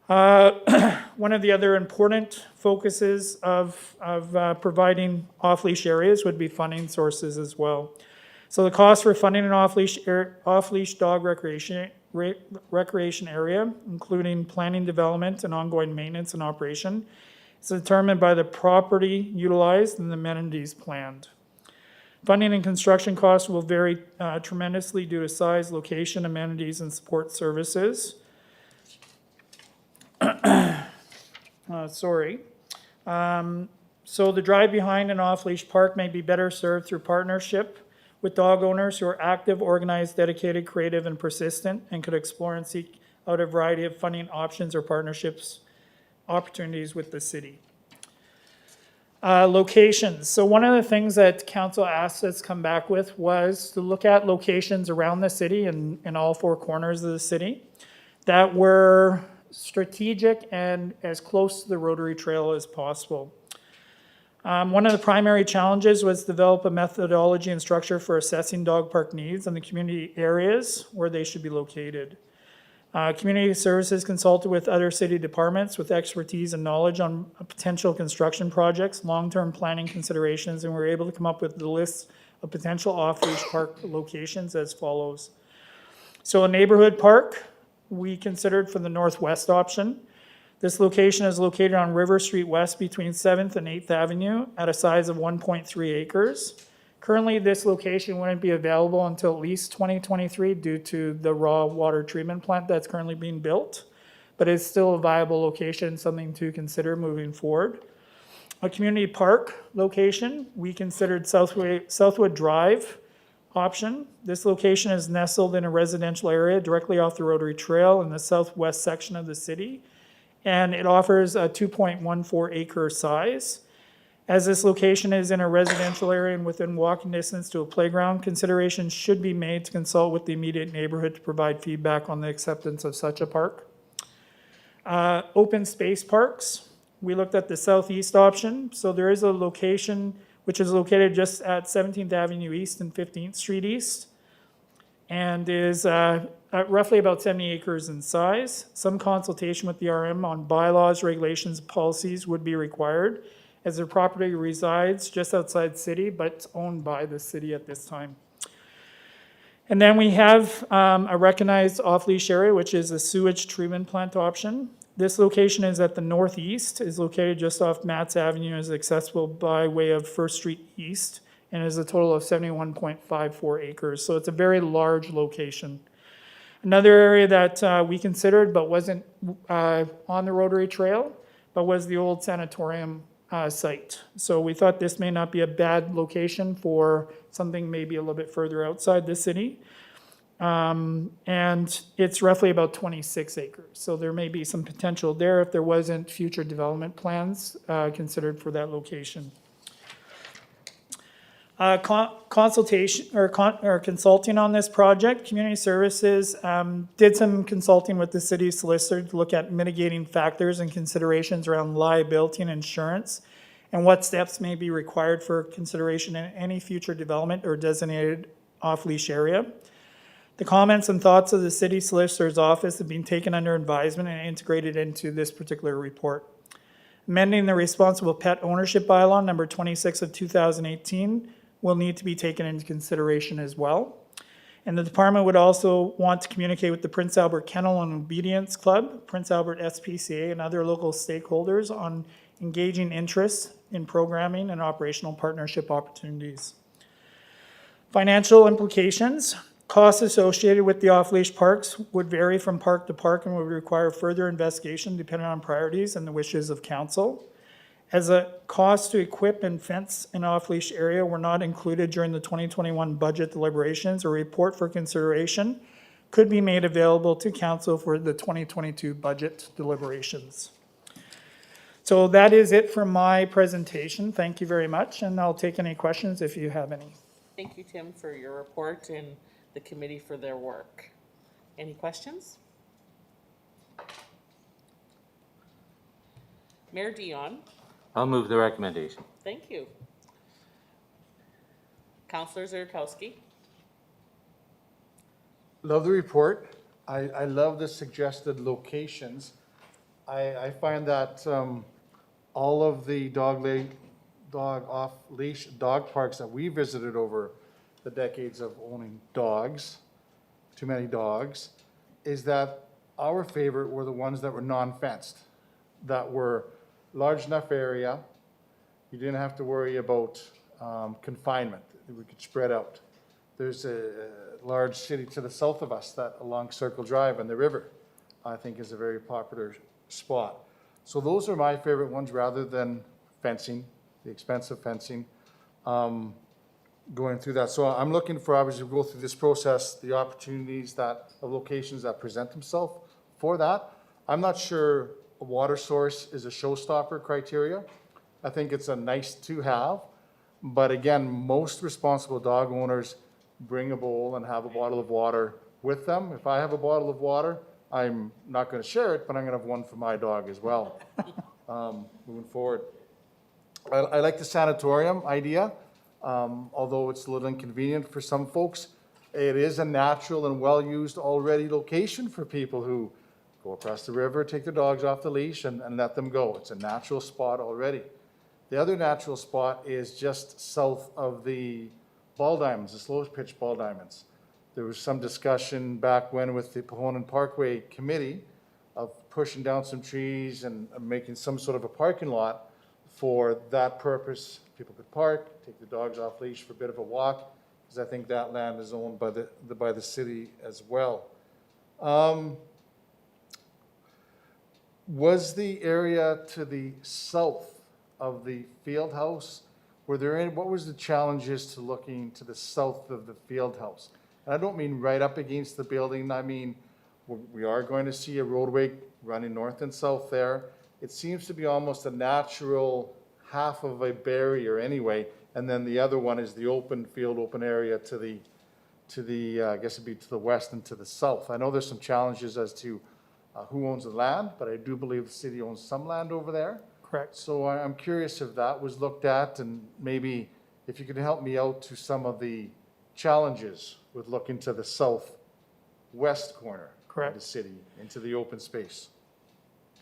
One of the other important focuses of providing off-leash areas would be funding sources as well. So the cost for funding an off-leash dog recreation area, including planning, development, and ongoing maintenance and operation, is determined by the property utilized and the amenities planned. Funding and construction costs will vary tremendously due to size, location, amenities, and support services. So the drive behind an off-leash park may be better served through partnership with dog owners who are active, organized, dedicated, creative, and persistent, and could explore and seek out a variety of funding options or partnerships opportunities with the city. Locations. So one of the things that council asked us to come back with was to look at locations around the city and in all four corners of the city that were strategic and as close to the Rotary Trail as possible. One of the primary challenges was to develop a methodology and structure for assessing dog park needs in the community areas where they should be located. Community Services consulted with other city departments with expertise and knowledge on potential construction projects, long-term planning considerations, and we were able to come up with the list of potential off-leash park locations as follows. So a neighborhood park, we considered for the northwest option. This location is located on River Street West between 7th and 8th Avenue at a size of 1.3 acres. Currently, this location wouldn't be available until at least 2023 due to the raw water treatment plant that's currently being built, but it's still a viable location, something to consider moving forward. A community park location, we considered Southwood Drive option. This location is nestled in a residential area directly off the Rotary Trail in the southwest section of the city, and it offers a 2.14 acre size. As this location is in a residential area and within walking distance to a playground, considerations should be made to consult with the immediate neighborhood to provide feedback on the acceptance of such a park. Open space parks, we looked at the southeast option. So there is a location which is located just at 17th Avenue East and 15th Street East, and is roughly about 70 acres in size. Some consultation with the RM on bylaws, regulations, and policies would be required, as their property resides just outside city, but it's owned by the city at this time. And then we have a recognized off-leash area, which is a sewage treatment plant option. This location is at the northeast, is located just off Matts Avenue, is accessible by way of First Street East, and is a total of 71.54 acres. So it's a very large location. Another area that we considered but wasn't on the Rotary Trail, but was the old sanatorium site. So we thought this may not be a bad location for something maybe a little bit further outside the city. And it's roughly about 26 acres. So there may be some potential there if there wasn't future development plans considered for that location. Consultation or consulting on this project, Community Services did some consulting with the city solicitor to look at mitigating factors and considerations around liability and insurance, and what steps may be required for consideration in any future development or designated off-leash area. The comments and thoughts of the city solicitor's office have been taken under advisement and integrated into this particular report. Amending the responsible pet ownership bylaw number 26 of 2018 will need to be taken into consideration as well. And the department would also want to communicate with the Prince Albert Kennel and Obedience Club, Prince Albert SPCA, and other local stakeholders on engaging interests in programming and operational partnership opportunities. Financial implications. Costs associated with the off-leash parks would vary from park to park and would require further investigation depending on priorities and the wishes of council. As a cost to equip and fence an off-leash area were not included during the 2021 budget deliberations, a report for consideration could be made available to council for the 2022 budget deliberations. So that is it for my presentation. Thank you very much, and I'll take any questions if you have any. Thank you, Tim, for your report and the committee for their work. Any questions? Mayor Dion. I'll move the recommendation. Thank you. Councillor Zerkowski. Love the report. I love the suggested locations. I find that all of the dog off-leash dog parks that we visited over the decades of owning dogs, too many dogs, is that our favorite were the ones that were non-fenced, that were large enough area. You didn't have to worry about confinement. We could spread out. There's a large city to the south of us that along Circle Drive and the river, I think is a very popular spot. So those are my favorite ones rather than fencing, the expensive fencing, going through that. So I'm looking for, obviously, go through this process, the opportunities that, of locations that present themselves for that. I'm not sure a water source is a showstopper criteria. I think it's a nice to have. But again, most responsible dog owners bring a bowl and have a bottle of water with them. If I have a bottle of water, I'm not going to share it, but I'm going to have one for my dog as well, moving forward. I like the sanatorium idea, although it's a little inconvenient for some folks. It is a natural and well-used already location for people who go across the river, take their dogs off the leash and let them go. It's a natural spot already. The other natural spot is just south of the ball diamonds, the slow pitch ball diamonds. There was some discussion back when with the Pahonan Parkway Committee of pushing down some trees and making some sort of a parking lot for that purpose. People could park, take the dogs off leash for a bit of a walk, because I think that land is owned by the city as well. Was the area to the south of the field house, what was the challenges to looking to the south of the field house? And I don't mean right up against the building. I mean, we are going to see a roadway running north and south there. It seems to be almost a natural half of a barrier anyway. And then the other one is the open field, open area to the I guess it'd be to the west and to the south. I know there's some challenges as to who owns the land, but I do believe the city owns some land over there. Correct. So I'm curious if that was looked at, and maybe if you could help me out to some of the challenges with looking to the southwest corner of the city into the open space.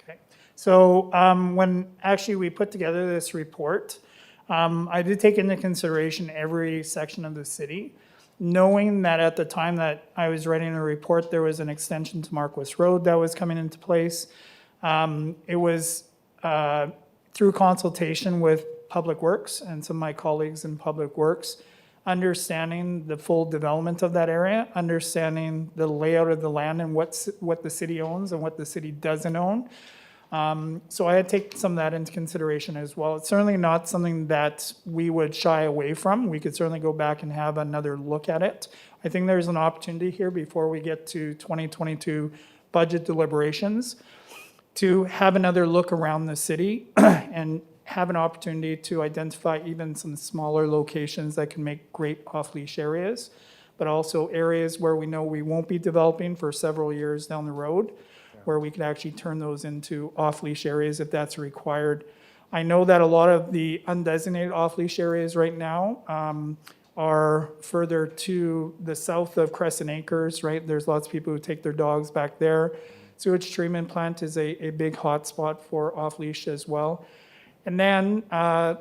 Okay. So when actually we put together this report, I did take into consideration every section of the city, knowing that at the time that I was writing the report, there was an extension to Marquis Road that was coming into place. It was through consultation with Public Works and some of my colleagues in Public Works, understanding the full development of that area, understanding the layout of the land and what the city owns and what the city doesn't own. So I had to take some of that into consideration as well. It's certainly not something that we would shy away from. We could certainly go back and have another look at it. I think there's an opportunity here before we get to 2022 budget deliberations to have another look around the city and have an opportunity to identify even some smaller locations that can make great off-leash areas, but also areas where we know we won't be developing for several years down the road, where we could actually turn those into off-leash areas if that's required. I know that a lot of the undesignated off-leash areas right now are further to the south of Crescent Acres, right? There's lots of people who take their dogs back there. Sewage treatment plant is a big hotspot for off-leash as well. And then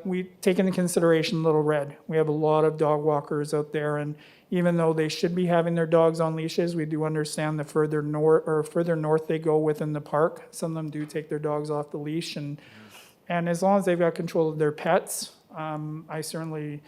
we take into consideration Little Red. We have a lot of dog walkers out there, and even though they should be having their dogs on leashes, we do understand the further north they go within the park, some of them do take their dogs off the leash, and as long as they've got control of their pets, I certainly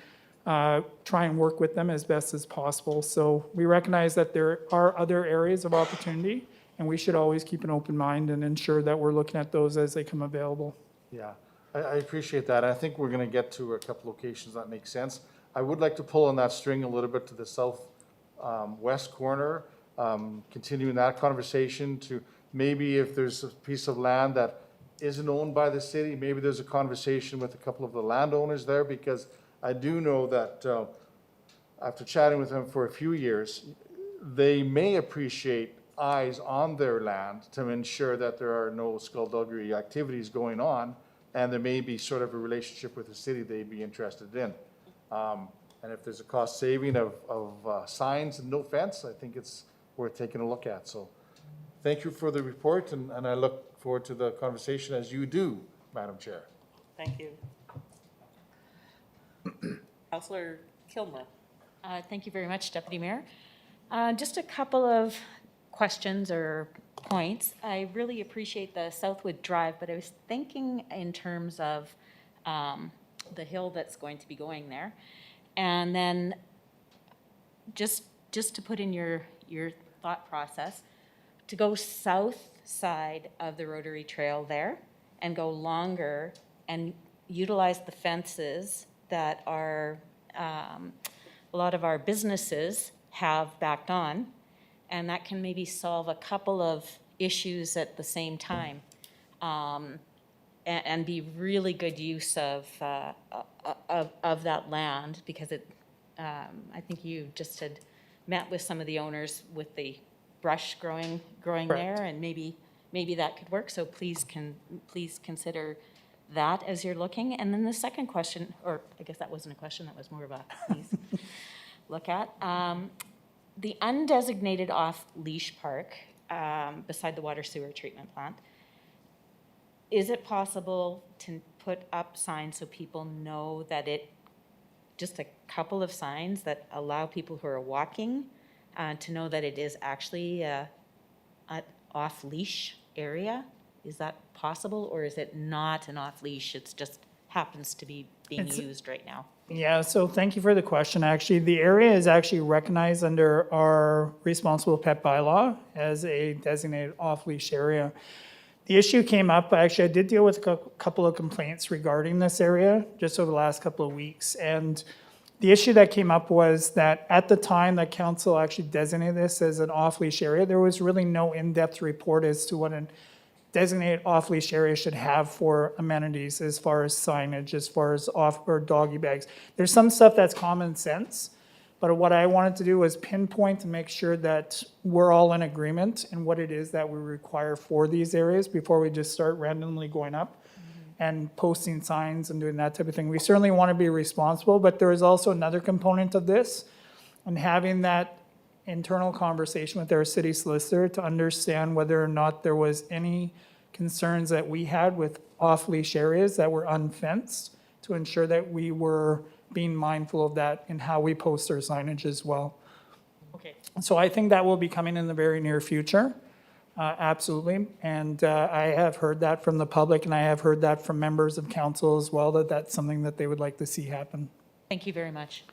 try and work with them as best as possible. So we recognize that there are other areas of opportunity, and we should always keep an open mind and ensure that we're looking at those as they come available. Yeah, I appreciate that. I think we're going to get to a couple locations that make sense. I would like to pull on that string a little bit to the south west corner, continuing that conversation to maybe if there's a piece of land that isn't owned by the city, maybe there's a conversation with a couple of the landowners there, because I do know that after chatting with them for a few years, they may appreciate eyes on their land to ensure that there are no skullduggery activities going on, and there may be sort of a relationship with the city they'd be interested in. And if there's a cost saving of signs and no fence, I think it's worth taking a look at. So thank you for the report, and I look forward to the conversation as you do, Madam Chair. Thank you. Councillor Kilmer. Thank you very much, Deputy Mayor. Just a couple of questions or points. I really appreciate the Southwood Drive, but I was thinking in terms of the hill that's going to be going there. And then just to put in your thought process, to go south side of the Rotary Trail there and go longer and utilize the fences that are, a lot of our businesses have backed on, and that can maybe solve a couple of issues at the same time, and be really good use of that land, because it, I think you just had met with some of the owners with the brush growing there, and maybe that could work, so please consider that as you're looking. And then the second question, or I guess that wasn't a question, that was more of a please look at. The undesignated off-leash park beside the water sewer treatment plant, is it possible to put up signs so people know that just a couple of signs that allow people who are walking to know that it is actually an off-leash area? Is that possible, or is it not an off-leash? It just happens to be being used right now. Yeah, so thank you for the question. Actually, the area is actually recognized under our responsible pet bylaw as a designated off-leash area. The issue came up, actually, I did deal with a couple of complaints regarding this area just over the last couple of weeks. And the issue that came up was that at the time that council actually designated this as an off-leash area, there was really no in-depth report as to what a designated off-leash area should have for amenities, as far as signage, as far as or doggy bags. There's some stuff that's common sense, but what I wanted to do was pinpoint and make sure that we're all in agreement in what it is that we require for these areas before we just start randomly going up and posting signs and doing that type of thing. We certainly want to be responsible, but there is also another component of this, and having that internal conversation with our city solicitor to understand whether or not there was any concerns that we had with off-leash areas that were unfenced, to ensure that we were being mindful of that in how we post our signage as well. Okay. So I think that will be coming in the very near future, absolutely. And I have heard that from the public, and I have heard that from members of council as well, that that's something that they would like to see happen. Thank you very much.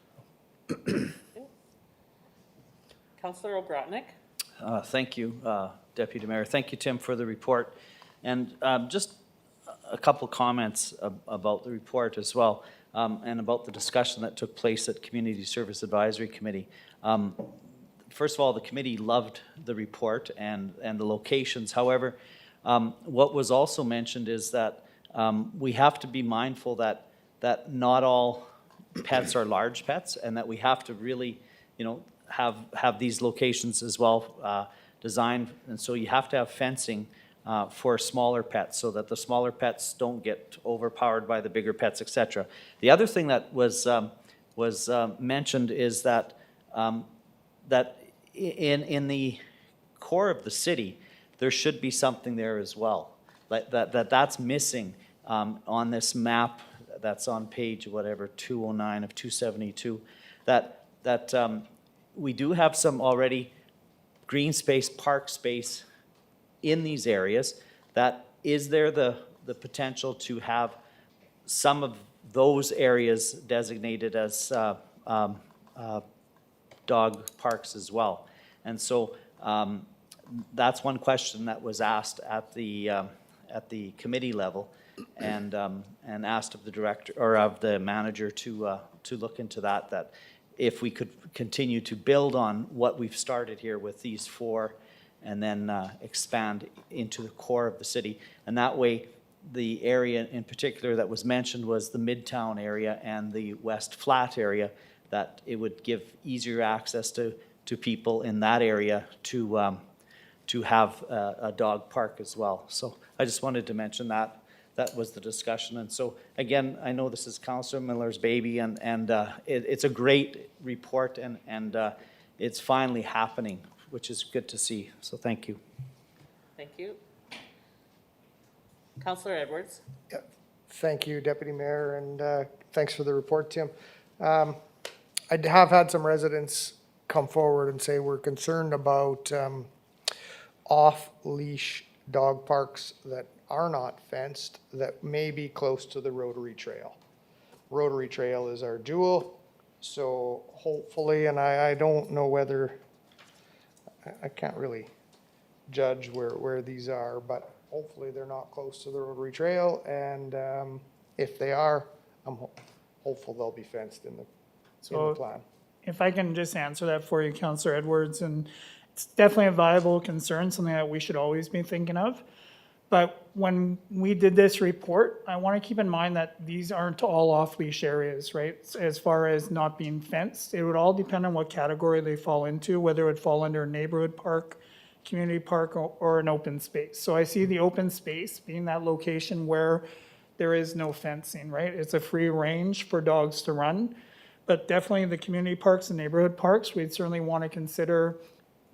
Councillor O'Grotnick? Thank you, Deputy Mayor. Thank you, Tim, for the report. And just a couple comments about the report as well, and about the discussion that took place at Community Service Advisory Committee. First of all, the committee loved the report and the locations. However, what was also mentioned is that we have to be mindful that not all pets are large pets, and that we have to really, have these locations as well designed. And so you have to have fencing for smaller pets, so that the smaller pets don't get overpowered by the bigger pets, etc. The other thing that was mentioned is that that in the core of the city, there should be something there as well. That's missing on this map that's on page 209 of 272. That we do have some already green space, park space in these areas. That is there the potential to have some of those areas designated as dog parks as well. And so that's one question that was asked at the committee level, and asked of the director or of the manager to look into that if we could continue to build on what we've started here with these four, and then expand into the core of the city. And that way, the area in particular that was mentioned was the Midtown area and the West Flat area, that it would give easier access to people in that area to have a dog park as well. So I just wanted to mention that. That was the discussion. And so, again, I know this is Councillor Miller's baby, and it's a great report, and it's finally happening, which is good to see. So thank you. Thank you. Councillor Edwards? Yeah. Thank you, Deputy Mayor, and thanks for the report, Tim. I have had some residents come forward and say we're concerned about off-leash dog parks that are not fenced, that may be close to the Rotary Trail. Rotary Trail is our jewel, so hopefully, and I don't know whether, I can't really judge where these are, but hopefully they're not close to the rotary trail, and if they are, I'm hopeful they'll be fenced in the plan. If I can just answer that for you, Councillor Edwards, and it's definitely a viable concern, something that we should always be thinking of. But when we did this report, I want to keep in mind that these aren't all off-leash areas, right? As far as not being fenced, it would all depend on what category they fall into, whether it would fall under a neighborhood park, community park, or an open space. So I see the open space being that location where there is no fencing, right? It's a free range for dogs to run. But definitely the community parks and neighborhood parks, we'd certainly want to consider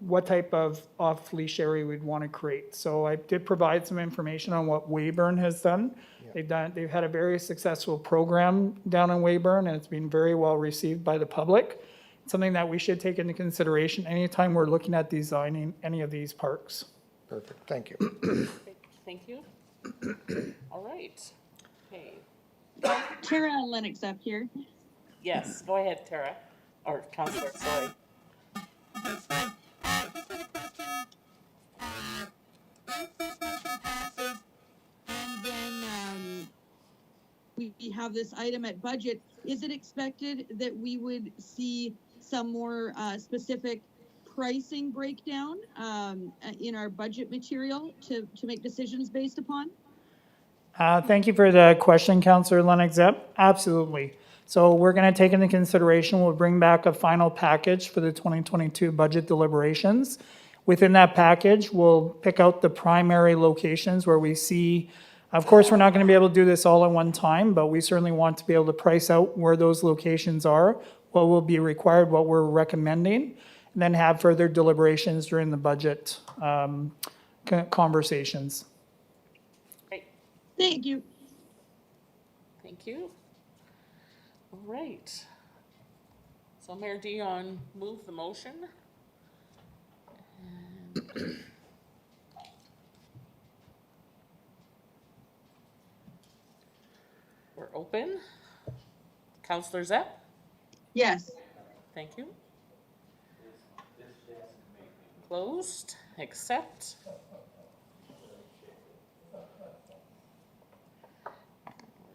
what type of off-leash area we'd want to create. So I did provide some information on what Weyburn has done. They've had a very successful program down in Weyburn, and it's been very well received by the public. It's something that we should take into consideration anytime we're looking at designing any of these parks. Perfect, thank you. Thank you. All right. Okay. Tara Lennox up here. Yes, go ahead, Tara, or Councillor, sorry. And then we have this item at budget. Is it expected that we would see some more specific pricing breakdown in our budget material to make decisions based upon? Thank you for the question, Councillor Lennox. Absolutely. So we're going to take into consideration, we'll bring back a final package for the 2022 budget deliberations. Within that package, we'll pick out the primary locations where we see, of course, we're not going to be able to do this all at one time, but we certainly want to be able to price out where those locations are, what will be required, what we're recommending, and then have further deliberations during the budget conversations. Great. Thank you. Thank you. All right. So Mayor Dion moved the motion. And we're open. Councillor Zepp? Yes. Thank you. Closed, accept.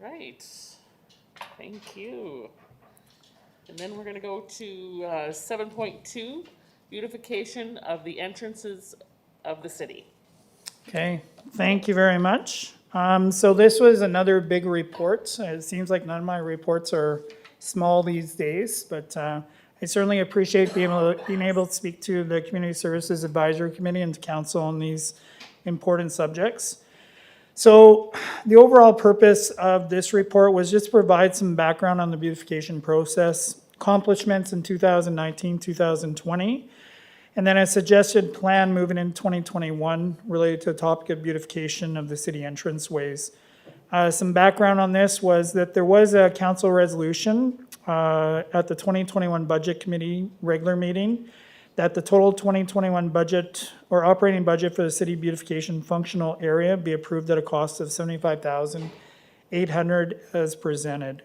All right, thank you. And then we're gonna go to 7.2, beautification of the entrances of the city. Okay, thank you very much. So this was another big report. It seems like none of my reports are small these days, but I certainly appreciate being able to speak to the Community Services Advisory Committee and to council on these important subjects. So the overall purpose of this report was just to provide some background on the beautification process, accomplishments in 2019, 2020, and then a suggested plan moving in 2021 related to the topic of beautification of the city entranceways. Some background on this was that there was a council resolution at the 2021 Budget Committee regular meeting that the total 2021 budget or operating budget for the city beautification functional area be approved at a cost of $75,800 as presented.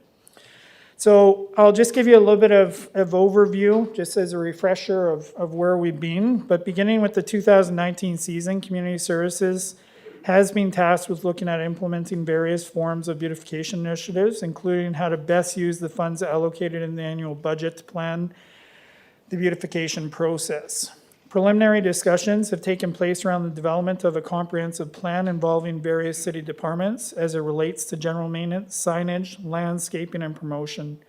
So I'll just give you a little bit of overview, just as a refresher of where we've been. But beginning with the 2019 season, Community Services has been tasked with looking at implementing various forms of beautification initiatives, including how to best use the funds allocated in the annual budget to plan the beautification process. Preliminary discussions have taken place around the development of a comprehensive plan involving various city departments as it relates to general maintenance, signage, landscaping, and promotion.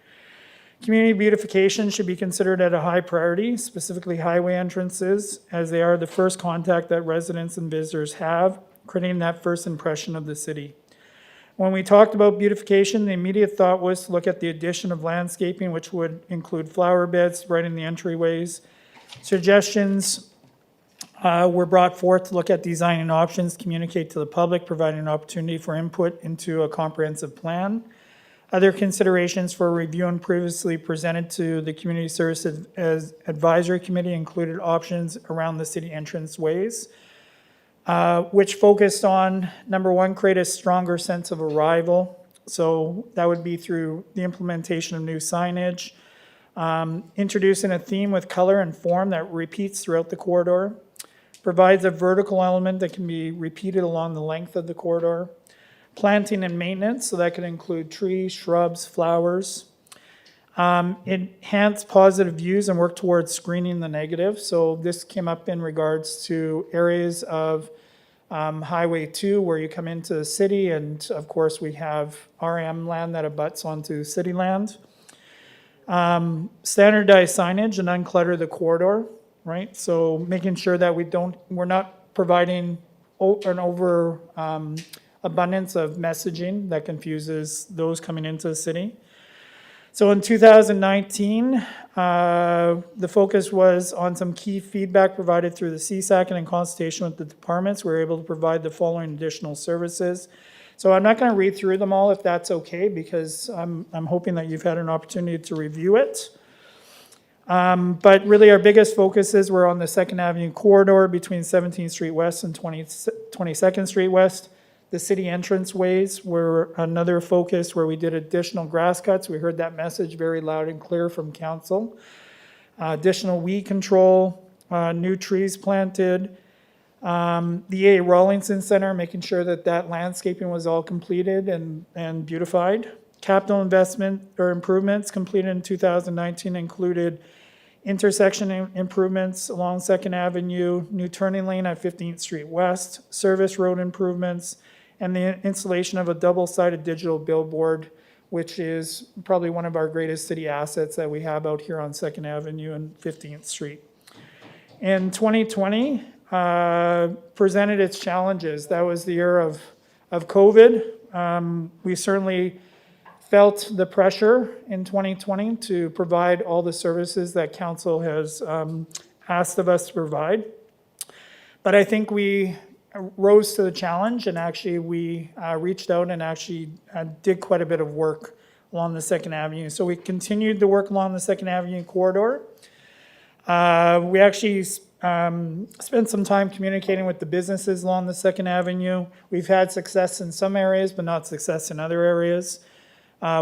Community beautification should be considered at a high priority, specifically highway entrances, as they are the first contact that residents and visitors have, creating that first impression of the city. When we talked about beautification, the immediate thought was to look at the addition of landscaping, which would include flower beds right in the entryways. Suggestions were brought forth to look at designing options, communicate to the public, providing an opportunity for input into a comprehensive plan. Other considerations for review and previously presented to the Community Services Advisory Committee included options around the city entranceways, which focused on, number one, create a stronger sense of arrival. So that would be through the implementation of new signage, introducing a theme with color and form that repeats throughout the corridor, provides a vertical element that can be repeated along the length of the corridor. Planting and maintenance, so that could include trees, shrubs, flowers. Enhance positive views and work towards screening the negative. So this came up in regards to areas of Highway 2 where you come into the city, and of course we have RM land that abuts onto city land. Standardized signage and unclutter the corridor, right? So making sure that we're not providing an over abundance of messaging that confuses those coming into the city. So in 2019, the focus was on some key feedback provided through the CSAC and in consultation with the departments. We were able to provide the following additional services. So I'm not going to read through them all if that's okay, because I'm hoping that you've had an opportunity to review it. But really our biggest focuses were on the 2nd Avenue corridor between 17th Street West and 22nd Street West. The city entranceways were another focus where we did additional grass cuts. We heard that message very loud and clear from council. Additional weed control, new trees planted. The A. Rawlinson Center, making sure that that landscaping was all completed and beautified. Capital investment or improvements completed in 2019 included intersection improvements along 2nd Avenue, new turning lane at 15th Street West, service road improvements, and the installation of a double-sided digital billboard, which is probably one of our greatest city assets that we have out here on 2nd Avenue and 15th Street. In 2020, presented its challenges. That was the year of COVID. We certainly felt the pressure in 2020 to provide all the services that council has asked of us to provide. But I think we rose to the challenge, and actually we reached out and actually did quite a bit of work along the 2nd Avenue. So we continued the work along the 2nd Avenue corridor. We actually spent some time communicating with the businesses along the 2nd Avenue. We've had success in some areas, but not success in other areas.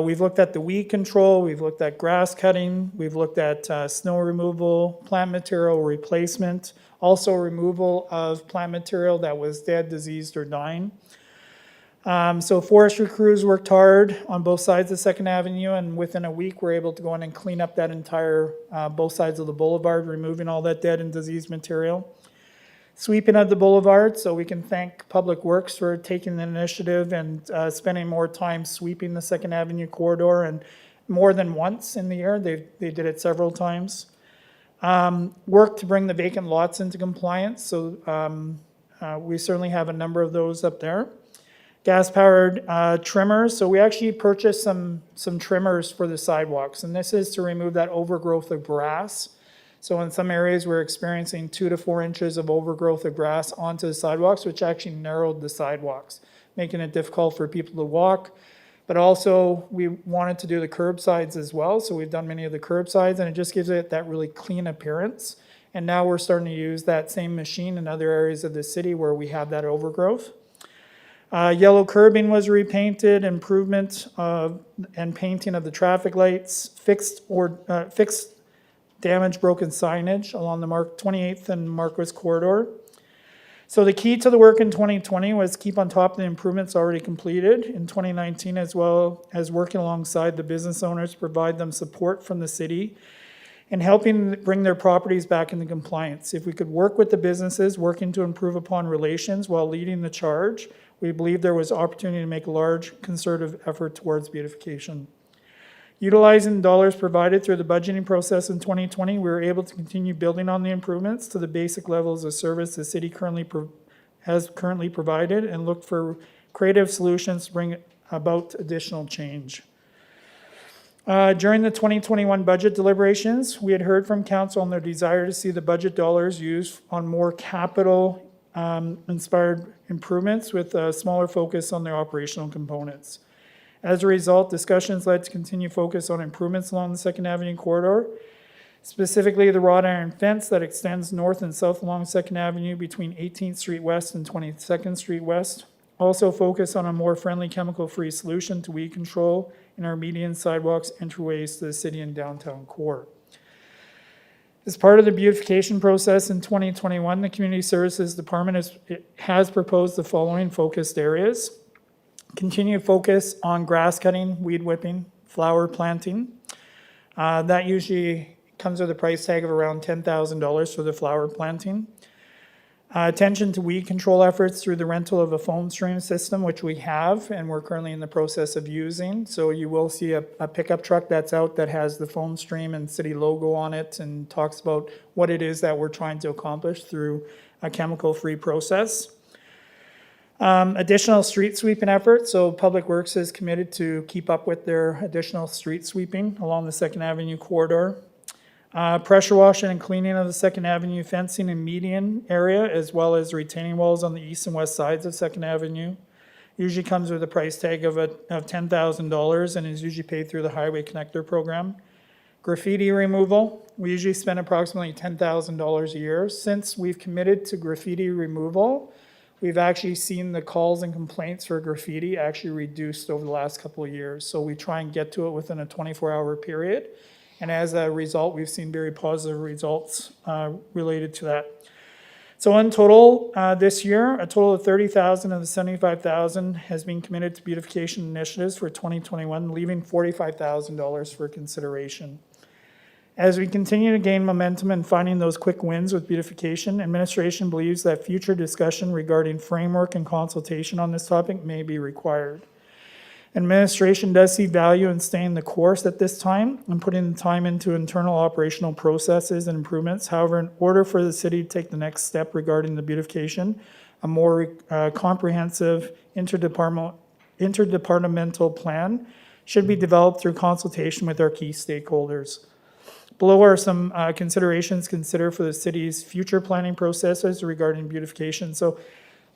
We've looked at the weed control, we've looked at grass cutting, we've looked at snow removal, plant material replacement, also removal of plant material that was dead, diseased, or dying. So forestry crews worked hard on both sides of 2nd Avenue, and within a week we're able to go in and clean up that entire, both sides of the boulevard, removing all that dead and diseased material. Sweeping of the boulevard, so we can thank Public Works for taking the initiative and spending more time sweeping the 2nd Avenue corridor, and more than once in the year. They did it several times. Work to bring the vacant lots into compliance, so we certainly have a number of those up there. Gas-powered trimmers, so we actually purchased some trimmers for the sidewalks, and this is to remove that overgrowth of grass. So in some areas, we're experiencing 2 to 4 inches of overgrowth of grass onto the sidewalks, which actually narrowed the sidewalks, making it difficult for people to walk. But also, we wanted to do the curbsides as well, so we've done many of the curbsides, and it just gives it that really clean appearance. And now we're starting to use that same machine in other areas of the city where we have that overgrowth. Yellow curbing was repainted, improvement and painting of the traffic lights, fixed damaged broken signage along the 28th and Marquis corridor. So the key to the work in 2020 was keep on top of the improvements already completed in 2019, as well as working alongside the business owners to provide them support from the city and helping bring their properties back into compliance. If we could work with the businesses, working to improve upon relations while leading the charge, we believe there was opportunity to make a large concerted effort towards beautification. Utilizing dollars provided through the budgeting process in 2020, we were able to continue building on the improvements to the basic levels of service the city has currently provided, and look for creative solutions to bring about additional change. During the 2021 budget deliberations, we had heard from council on their desire to see the budget dollars used on more capital inspired improvements with a smaller focus on their operational components. As a result, discussions led to continued focus on improvements along the 2nd Avenue corridor, specifically the wrought iron fence that extends north and south along 2nd Avenue between 18th Street West and 22nd Street West. Also focus on a more friendly chemical-free solution to weed control in our median sidewalks entryways to the city and downtown core. As part of the beautification process in 2021, the Community Services Department has proposed the following focused areas. Continued focus on grass cutting, weed whipping, flower planting. That usually comes with a price tag of around $10,000 for the flower planting. Attention to weed control efforts through the rental of a foam stream system, which we have and we're currently in the process of using. So you will see a pickup truck that's out that has the foam stream and city logo on it and talks about what it is that we're trying to accomplish through a chemical-free process. Additional street sweeping efforts. So Public Works is committed to keep up with their additional street sweeping along the 2nd Avenue corridor. Pressure washing and cleaning of the 2nd Avenue fencing and median area, as well as retaining walls on the east and west sides of 2nd Avenue. Usually comes with a price tag of $10,000 and is usually paid through the Highway Connector program. Graffiti removal. We usually spend approximately $10,000 a year. Since we've committed to graffiti removal, we've actually seen the calls and complaints for graffiti actually reduced over the last couple of years. So we try and get to it within a 24-hour period. And as a result, we've seen very positive results related to that. So in total, this year, a total of $30,000 of the $75,000 has been committed to beautification initiatives for 2021, leaving $45,000 for consideration. As we continue to gain momentum in finding those quick wins with beautification, administration believes that future discussion regarding framework and consultation on this topic may be required. Administration does see value in staying the course at this time and putting the time into internal operational processes and improvements. However, in order for the city to take the next step regarding the beautification, a more comprehensive interdepartmental plan should be developed through consultation with our key stakeholders. Below are some considerations considered for the city's future planning processes regarding beautification. So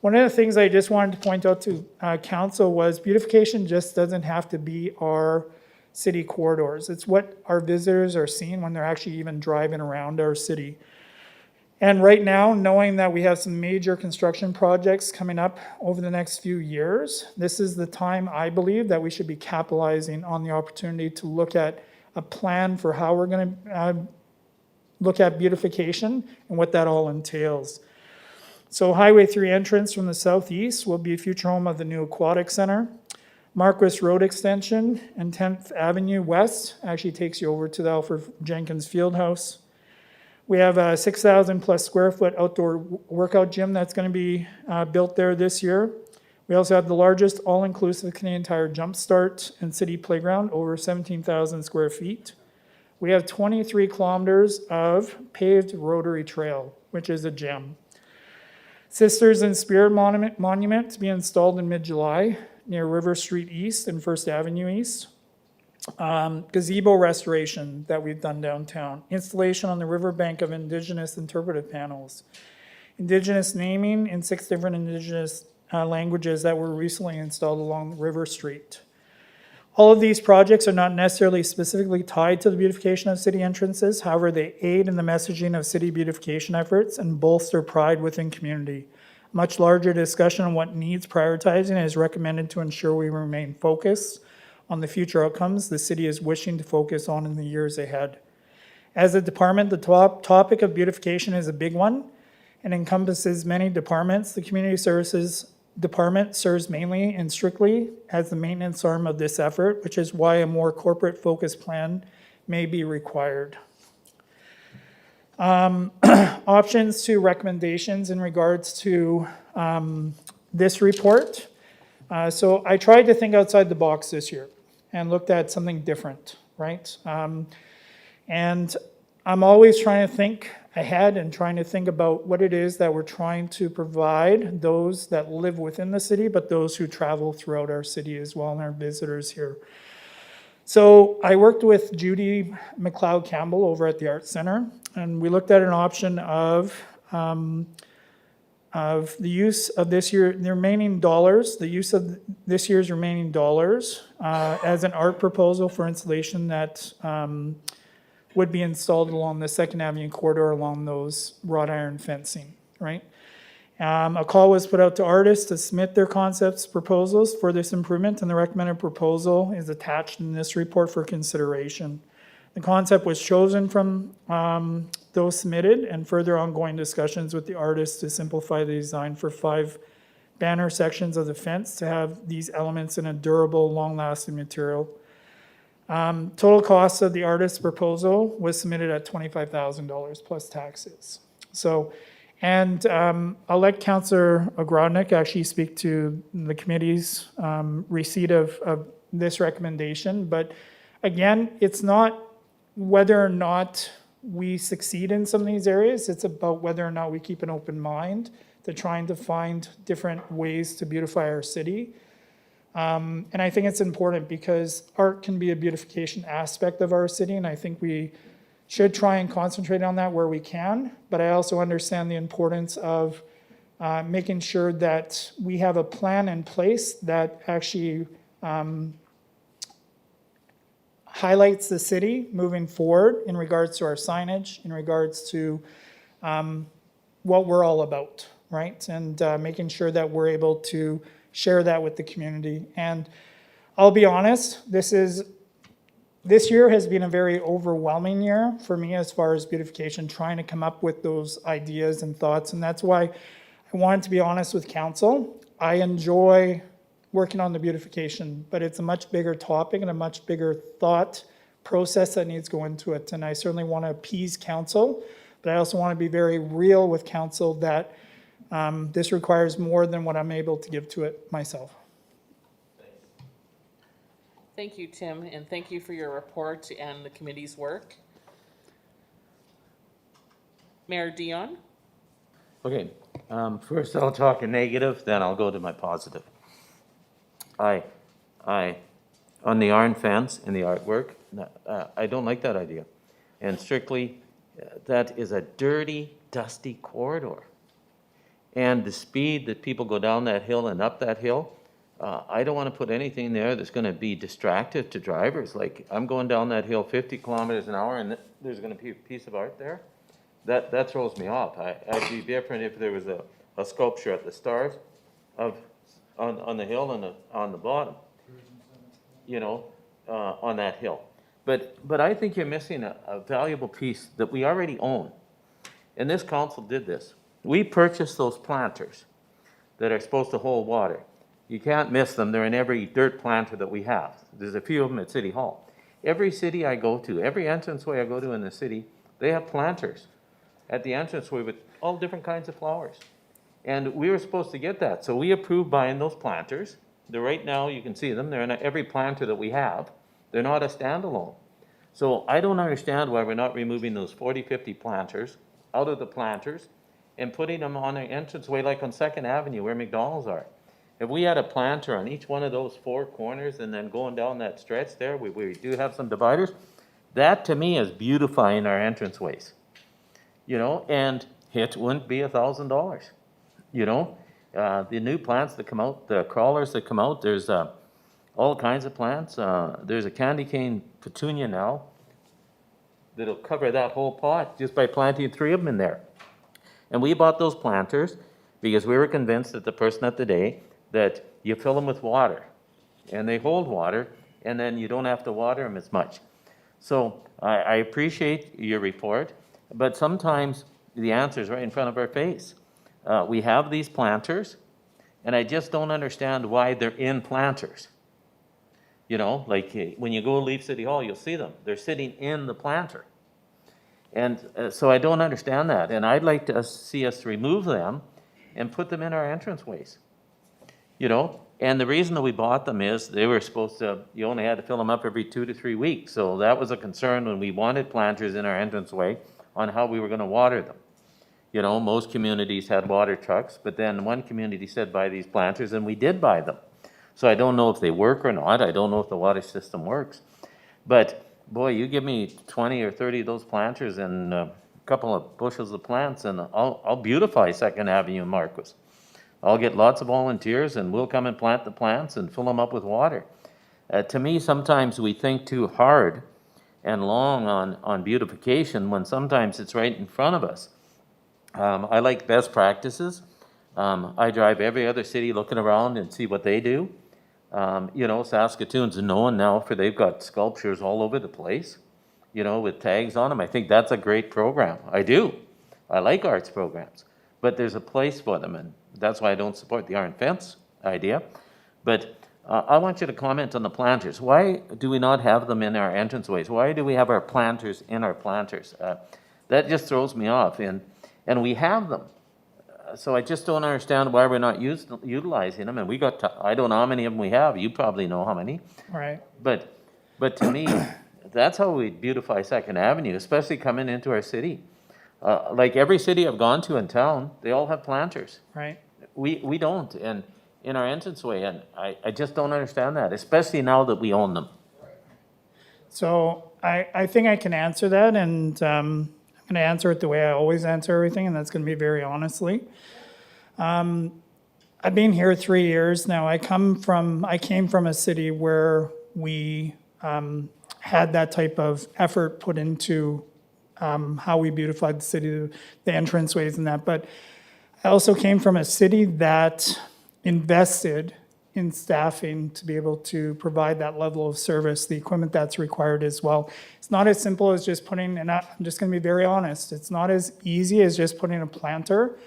one of the things I just wanted to point out to council was beautification just doesn't have to be our city corridors. It's what our visitors are seeing when they're actually even driving around our city. And right now, knowing that we have some major construction projects coming up over the next few years, this is the time, I believe, that we should be capitalizing on the opportunity to look at a plan for how we're going to look at beautification and what that all entails. So Highway 3 entrance from the southeast will be a future home of the new Aquatic Center. Marquis Road Extension and 10th Avenue West actually takes you over to the Alfred Jenkins Fieldhouse. We have a 6,000 plus square foot outdoor workout gym that's going to be built there this year. We also have the largest all-inclusive Canadian Tire jump start and city playground, over 17,000 square feet. We have 23 kilometers of paved rotary trail, which is a gem. Sisters in Spirit Monument to be installed in mid-July near River Street East and 1st Avenue East. Gazebo restoration that we've done downtown. Installation on the riverbank of Indigenous interpretive panels. Indigenous naming in 6 different Indigenous languages that were recently installed along River Street. All of these projects are not necessarily specifically tied to the beautification of city entrances. However, they aid in the messaging of city beautification efforts and bolster pride within community. Much larger discussion on what needs prioritizing is recommended to ensure we remain focused on the future outcomes the city is wishing to focus on in the years ahead. As a department, the topic of beautification is a big one and encompasses many departments. The Community Services Department serves mainly and strictly as the maintenance arm of this effort, which is why a more corporate focused plan may be required. Options to recommendations in regards to this report. So I tried to think outside the box this year and looked at something different, right? And I'm always trying to think ahead and trying to think about what it is that we're trying to provide those that live within the city, but those who travel throughout our city as well and our visitors here. So I worked with Judy McLeod Campbell over at the Arts Center, and we looked at an option of the use of this year, the remaining dollars, the use of this year's remaining dollars as an art proposal for installation that would be installed along the 2nd Avenue corridor along those wrought iron fencing, right? A call was put out to artists to submit their concepts proposals for this improvement, and the recommended proposal is attached in this report for consideration. The concept was chosen from the those submitted and further ongoing discussions with the artist to simplify the design for 5 banner sections of the fence to have these elements in a durable, long-lasting material. Total cost of the artist's proposal was submitted at $25,000 plus taxes. So, and I'll let Councillor Ogrodnik actually speak to the committee's receipt of this recommendation. But again, it's not whether or not we succeed in some of these areas, it's about whether or not we keep an open mind to trying to find different ways to beautify our city. And I think it's important because art can be a beautification aspect of our city, and I think we should try and concentrate on that where we can. But I also understand the importance of making sure that we have a plan in place that actually highlights the city moving forward in regards to our signage, in regards to what we're all about, right? And making sure that we're able to share that with the community. And I'll be honest, this year has been a very overwhelming year for me as far as beautification, trying to come up with those ideas and thoughts. And that's why I wanted to be honest with council. I enjoy working on the beautification, but it's a much bigger topic and a much bigger thought process that needs to go into it. And I certainly want to appease council, but I also want to be very real with council that this requires more than what I'm able to give to it myself. Thank you, Tim, and thank you for your report and the committee's work. Mayor Dion? Okay, first I'll talk a negative, then I'll go to my positive. On the iron fence and the artwork, I don't like that idea. And strictly, that is a dirty, dusty corridor. And the speed that people go down that hill and up that hill, I don't want to put anything there that's going to be distractive to drivers. Like, I'm going down that hill 50 kilometers an hour and there's going to be a piece of art there. That throws me off. I'd be different if there was a sculpture at the start on the hill and on the bottom, you know, on that hill. But I think you're missing a valuable piece that we already own. And this council did this. We purchased those planters that are supposed to hold water. You can't miss them. They're in every dirt planter that we have. There's a few of them at City Hall. Every city I go to, every entranceway I go to in the city, they have planters at the entranceway with all different kinds of flowers. And we were supposed to get that. So we approved buying those planters. They're right now, you can see them. They're in every planter that we have. They're not a standalone. So I don't understand why we're not removing those 40, 50 planters out of the planters and putting them on an entranceway like on 2nd Avenue where McDonald's are. If we had a planter on each one of those 4 corners and then going down that stretch there, we do have some dividers, that to me is beautifying our entranceways. You know, and it wouldn't be $1,000. You know, the new plants that come out, the crawlers that come out, there's all kinds of plants. There's a candy cane petunia now that'll cover that whole pot just by planting 3 of them in there. And we bought those planters because we were convinced that the person at the day that you fill them with water and they hold water and then you don't have to water them as much. So I appreciate your report, but sometimes the answer is right in front of our face. We have these planters and I just don't understand why they're in planters. You know, like when you go leave City Hall, you'll see them. They're sitting in the planter. And so I don't understand that. And I'd like to see us remove them and put them in our entranceways. You know, and the reason that we bought them is they were supposed to, you only had to fill them up every 2 to 3 weeks. So that was a concern when we wanted planters in our entranceway on how we were going to water them. You know, most communities had water trucks, but then one community said buy these planters and we did buy them. So I don't know if they work or not. I don't know if the water system works. But boy, you give me 20 or 30 of those planters and a couple of bushels of plants and I'll beautify 2nd Avenue in Marquis. I'll get lots of volunteers and we'll come and plant the plants and fill them up with water. To me, sometimes we think too hard and long on beautification when sometimes it's right in front of us. I like best practices. I drive every other city looking around and see what they do. You know, Saskatoon's known now for they've got sculptures all over the place. you know, with tags on them. I think that's a great program. I do. I like arts programs, but there's a place for them, and that's why I don't support the iron fence idea. But I want you to comment on the planters. Why do we not have them in our entranceways? Why do we have our planters in our planters? That just throws me off, and we have them. So I just don't understand why we're not utilizing them, and we got, I don't know how many of them we have, you probably know how many. Right. But to me, that's how we beautify Second Avenue, especially coming into our city. Like every city I've gone to in town, they all have planters. Right. We don't, and in our entranceway, and I just don't understand that, especially now that we own them. So I think I can answer that, and I'm going to answer it the way I always answer everything, and that's going to be very honestly. I've been here 3 years now. I came from a city where we had that type of effort put into how we beautified the city, the entranceways and that. But I also came from a city that invested in staffing to be able to provide that level of service, the equipment that's required as well. It's not as simple as just putting, and I'm just going to be very honest, it's not as easy as just putting a planter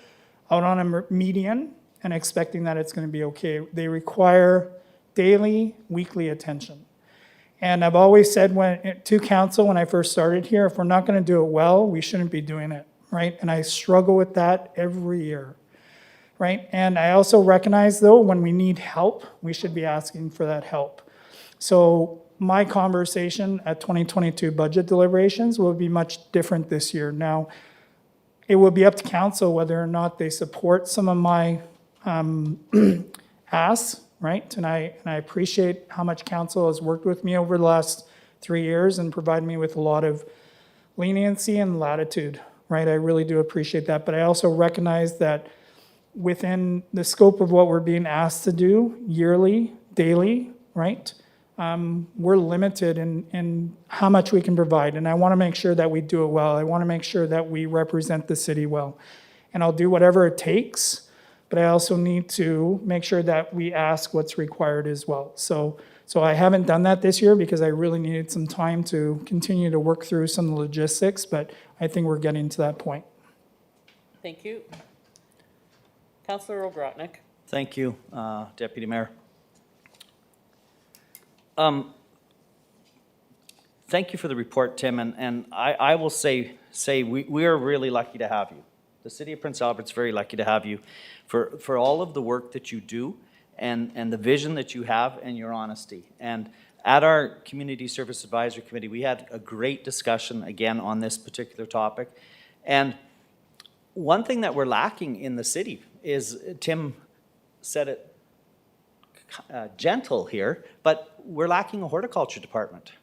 out on a median and expecting that it's going to be okay. They require daily, weekly attention. And I've always said to council when I first started here, if we're not going to do it well, we shouldn't be doing it, right? And I struggle with that every year, right? And I also recognize, though, when we need help, we should be asking for that help. So my conversation at 2022 budget deliberations will be much different this year. Now, it will be up to council whether or not they support some of my asks, right? And I appreciate how much council has worked with me over the last 3 years and provided me with a lot of leniency and latitude, right? I really do appreciate that. But I also recognize that within the scope of what we're being asked to do yearly, daily, right? We're limited in how much we can provide. And I want to make sure that we do it well. I want to make sure that we represent the city well. And I'll do whatever it takes, but I also need to make sure that we ask what's required as well. So I haven't done that this year because I really needed some time to continue to work through some logistics, but I think we're getting to that point. Thank you. Councillor Obrotnik. Thank you, Deputy Mayor. Thank you for the report, Tim, and I will say we are really lucky to have you. The City of Prince Albert's very lucky to have you for all of the work that you do and the vision that you have and your honesty. And at our Community Service Advisory Committee, we had a great discussion again on this particular topic. And one thing that we're lacking in the city is, Tim said it gentle here, but we're lacking a horticulture department.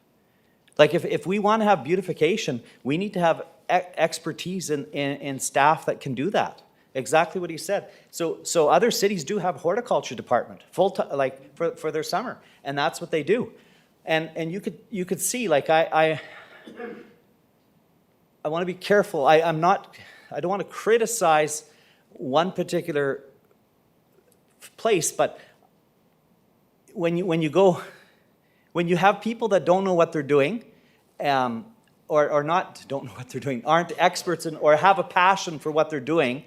Like if we want to have beautification, we need to have expertise in staff that can do that. Exactly what he said. So other cities do have horticulture department full time, like for their summer, and that's what they do. And you could see, like I want to be careful. I don't want to criticize one particular place, but when you have people that don't know what they're doing, or not don't know what they're doing, aren't experts in, or have a passion for what they're doing,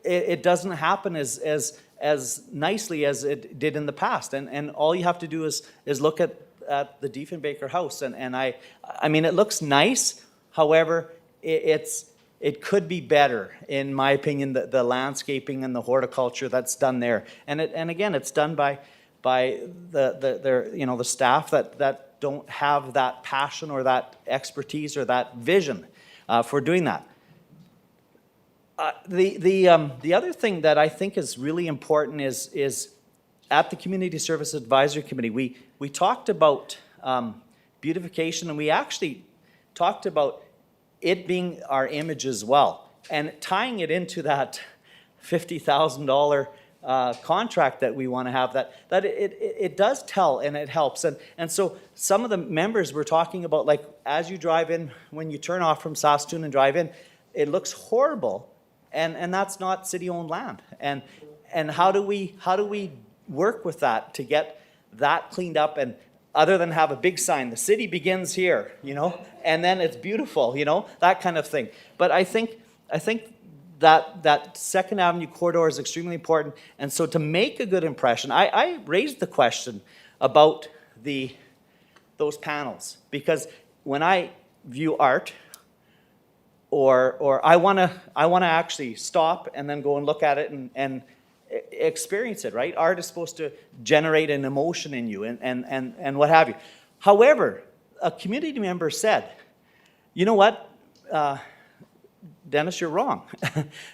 it doesn't happen as nicely as it did in the past. And all you have to do is look at the Diefenbaker house, and I mean it looks nice. However, it could be better, in my opinion, the landscaping and the horticulture that's done there. And again, it's done by the staff that don't have that passion or that expertise or that vision for doing that. The other thing that I think is really important is at the Community Service Advisory Committee, we talked about beautification, and we actually talked about it being our image as well, and tying it into that $50,000 contract that we want to have, that it does tell and it helps. And so some of the members were talking about, like, as you drive in, when you turn off from Saskatoon and drive in, it looks horrible, and that's not city-owned land. And how do we work with that to get that cleaned up, and other than have a big sign, the city begins here, and then it's beautiful, you know, that kind of thing. But I think that Second Avenue corridor is extremely important. And so to make a good impression, I raised the question about those panels, because when I view art, or I wanna actually stop and then go and look at it and experience it, right? Art is supposed to generate an emotion in you and what have you. However, a community member said, you know what, Dennis, you're wrong.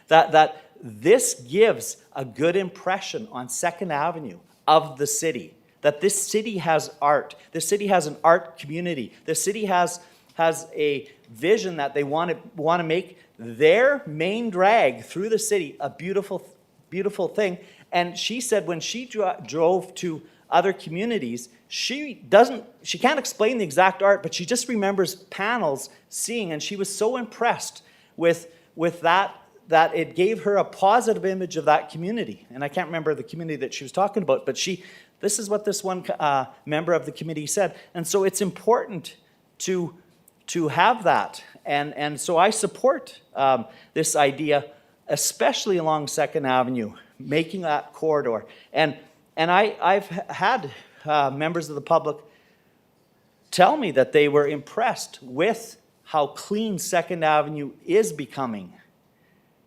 that this gives a good impression on Second Avenue of the city. That this city has art. This city has an art community. This city has a vision that they want to make their main drag through the city a beautiful, beautiful thing. And she said when she drove to other communities, she can't explain the exact art, but she just remembers panels seeing, and she was so impressed with that it gave her a positive image of that community. And I can't remember the community that she was talking about, but this is what this one member of the committee said. And so it's important to have that. And so I support this idea, especially along Second Avenue, making that corridor. And I've had members of the public tell me that they were impressed with how clean Second Avenue is becoming,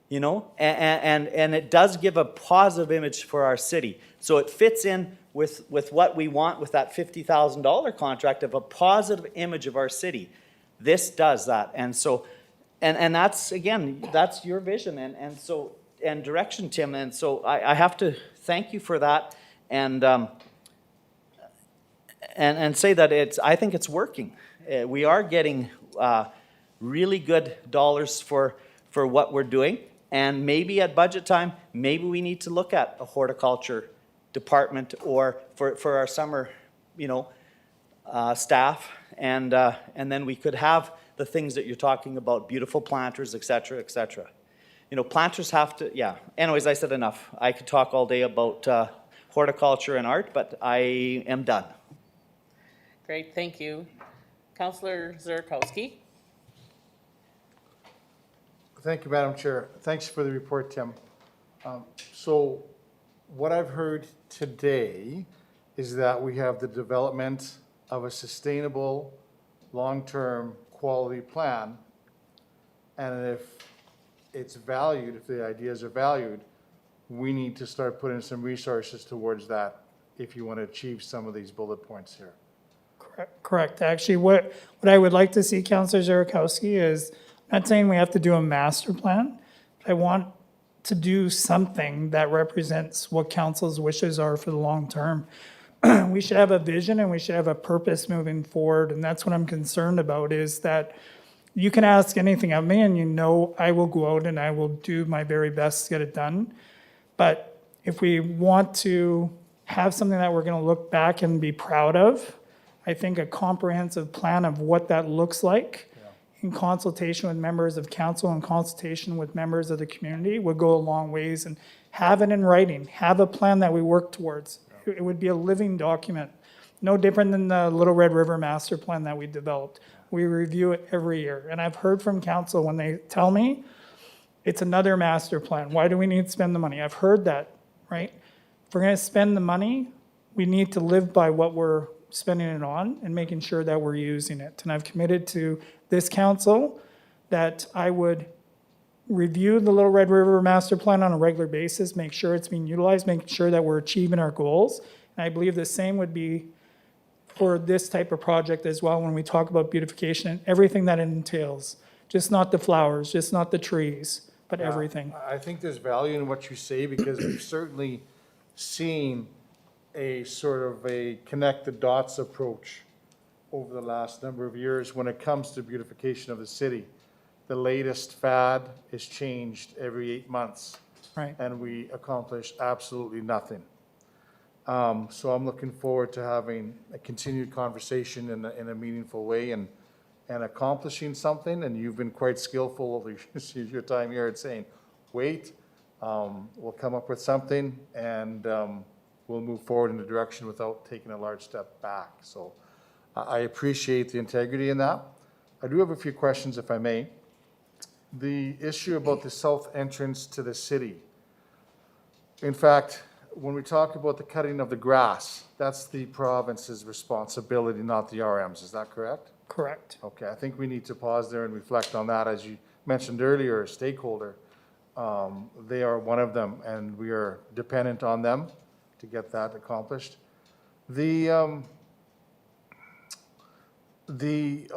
you know, and it does give a positive image for our city. So it fits in with what we want with that $50,000 contract of a positive image of our city. This does that. And so, and that's, again, that's your vision and direction, Tim. And so I have to thank you for that and say that I think it's working. We are getting really good dollars for what we're doing. And maybe at budget time, maybe we need to look at a horticulture department or for our summer, you know, staff. And then we could have the things that you're talking about, beautiful planters, et cetera, et cetera. You know, planters have to, yeah. Anyways, I said enough. I could talk all day about horticulture and art, but I am done. Great, thank you. Councillor Zurkowski. Thank you, Madam Chair. Thanks for the report, Tim. So what I've heard today is that we have the development of a sustainable, long-term quality plan. And if it's valued, if the ideas are valued, we need to start putting some resources towards that if you want to achieve some of these bullet points here. Correct. Actually, what I would like to see, Councillor Zurkowski, is not saying we have to do a master plan, but I want to do something that represents what council's wishes are for the long term. We should have a vision and we should have a purpose moving forward. And that's what I'm concerned about, is that you can ask anything of me and you know I will go out and I will do my very best to get it done. But if we want to have something that we're going to look back and be proud of, I think a comprehensive plan of what that looks like in consultation with members of council and consultation with members of the community would go a long ways, and have it in writing, have a plan that we work towards. It would be a living document, no different than the Little Red River master plan that we developed. We review it every year. And I've heard from council when they tell me it's another master plan. Why do we need to spend the money? I've heard that, right? If we're going to spend the money, we need to live by what we're spending it on and making sure that we're using it. And I've committed to this council that I would review the Little Red River master plan on a regular basis, make sure it's being utilized, make sure that we're achieving our goals. And I believe the same would be for this type of project as well when we talk about beautification and everything that it entails. Just not the flowers, just not the trees, but everything. I think there's value in what you say, because we've certainly seen a sort of a connect the dots approach over the last number of years when it comes to beautification of the city. The latest fad is changed every 8 months. Right. And we accomplish absolutely nothing. So I'm looking forward to having a continued conversation in a meaningful way and accomplishing something. And you've been quite skillful over your time here at saying, wait, we'll come up with something and we'll move forward in the direction without taking a large step back. So I appreciate the integrity in that. I do have a few questions, if I may. The issue about the south entrance to the city. In fact, when we talk about the cutting of the grass, that's the province's responsibility, not the RM's. Is that correct? Correct. Okay, I think we need to pause there and reflect on that. As you mentioned earlier, a stakeholder, they are one of them, and we are dependent on them to get that accomplished. Are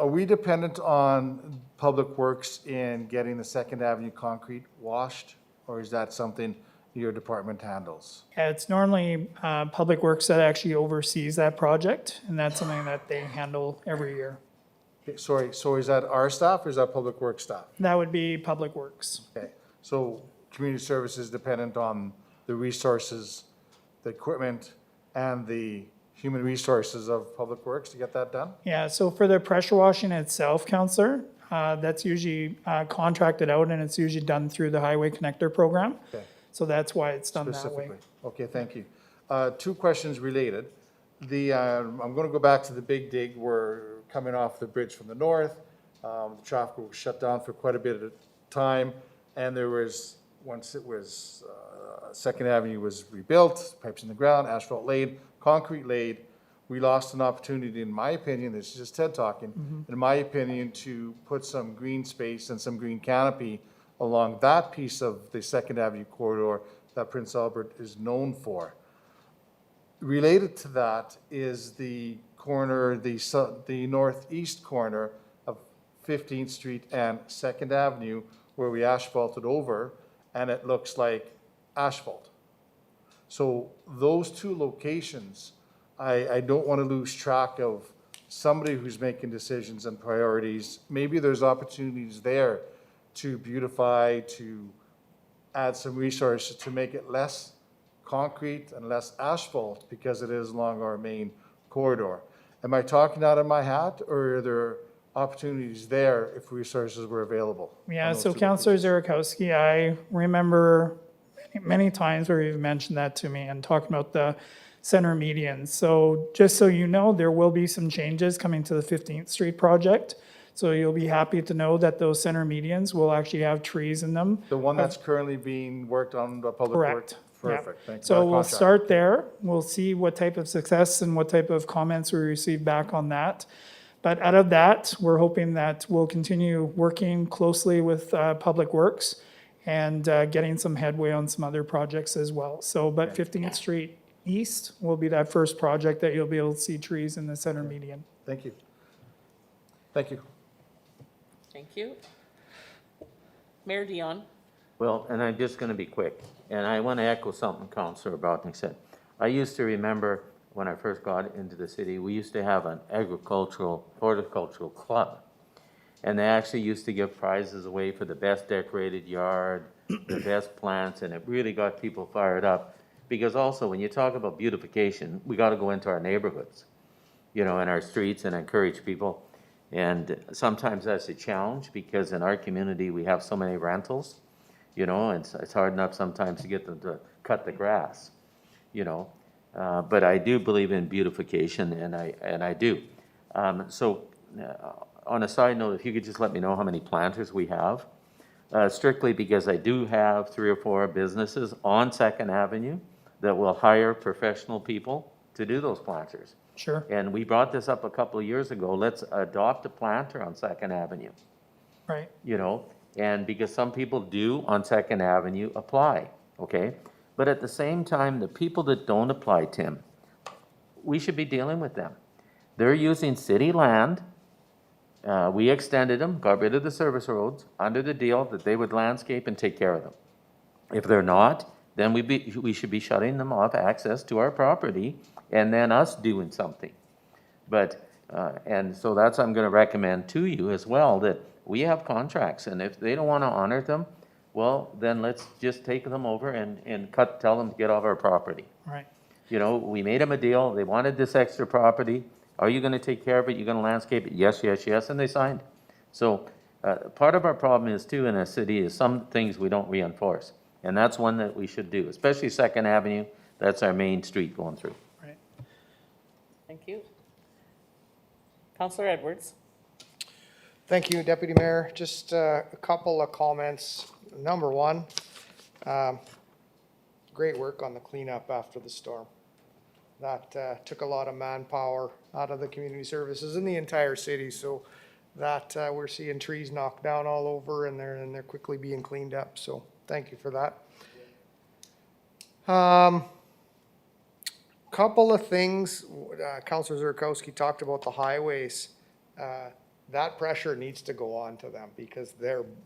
we dependent on Public Works in getting the Second Avenue concrete washed, or is that something your department handles? Yeah, it's normally Public Works that actually oversees that project, and that's something that they handle every year. Okay, sorry, so is that our staff or is that Public Works staff? That would be Public Works. Okay, so community services dependent on the resources, the equipment, and the human resources of Public Works to get that done? Yeah, so for the pressure washing itself, Counselor, that's usually contracted out, and it's usually done through the Highway Connector program. Okay. So that's why it's done that way. Specifically. Okay, thank you. Two questions related. I'm going to go back to the big dig. We're coming off the bridge from the north. The traffic was shut down for quite a bit of time, and there was, once it was, Second Avenue was rebuilt, pipes in the ground, asphalt laid, concrete laid. We lost an opportunity, in my opinion, this is just Ted talking, in my opinion, to put some green space and some green canopy along that piece of the Second Avenue corridor that Prince Albert is known for. Related to that is the corner, the northeast corner of 15th Street and Second Avenue, where we asphalted over, and it looks like asphalt. So those two locations, I don't want to lose track of somebody who's making decisions and priorities. Maybe there's opportunities there to beautify, to add some resources to make it less concrete and less asphalt because it is along our main corridor. Am I talking out of my hat, or are there opportunities there if resources were available? Yeah, so Councillor Zerikowski, I remember many times where you've mentioned that to me and talking about the center medians. So just so you know, there will be some changes coming to the 15th Street project. So you'll be happy to know that those center medians will actually have trees in them. The one that's currently being worked on by Public Works? Correct. Perfect, thank you. So we'll start there. We'll see what type of success and what type of comments we receive back on that. But out of that, we're hoping that we'll continue working closely with Public Works and getting some headway on some other projects as well. So, but 15th Street East will be that first project that you'll be able to see trees in the center median. Thank you. Thank you. Thank you. Mayor Dion. Well, and I'm just going to be quick, and I want to echo something Councillor Broadnick said. I used to remember when I first got into the city, we used to have an horticultural club, and they actually used to give prizes away for the best decorated yard, the best plants, and it really got people fired up. Because also, when you talk about beautification, we got to go into our neighborhoods, you know, in our streets and encourage people. And sometimes that's a challenge because in our community, we have so many rentals, you know, and it's hard enough sometimes to get them to cut the grass, you know. But I do believe in beautification, and I do. So on a side note, if you could just let me know how many planters we have, strictly because I do have 3 or 4 businesses on Second Avenue that will hire professional people to do those planters. Sure. And we brought this up a couple of years ago. Let's adopt a planter on Second Avenue. Right. You know, and because some people do on Second Avenue apply, okay? But at the same time, the people that don't apply, Tim, we should be dealing with them. They're using city land. We extended them, got rid of the service roads under the deal that they would landscape and take care of them. If they're not, then we should be shutting them off access to our property and then us doing something. But, and so that's, I'm going to recommend to you as well, that we have contracts, and if they don't want to honor them, well, then let's just take them over and tell them to get off our property. Right. You know, we made them a deal. They wanted this extra property. Are you going to take care of it? You're going to landscape it? Yes, yes, yes. And they signed. So part of our problem is, too, in a city is some things we don't reinforce. And that's one that we should do, especially Second Avenue. That's our main street going through. Right. Thank you. Councillor Edwards. Thank you, Deputy Mayor. Just a couple of comments. Number one, great work on the cleanup after the storm. That took a lot of manpower out of the community services in the entire city, so that we're seeing trees knocked down all over and they're quickly being cleaned up, so thank you for that. Couple of things, Councillor Zurkowski talked about the highways. That pressure needs to go on to them because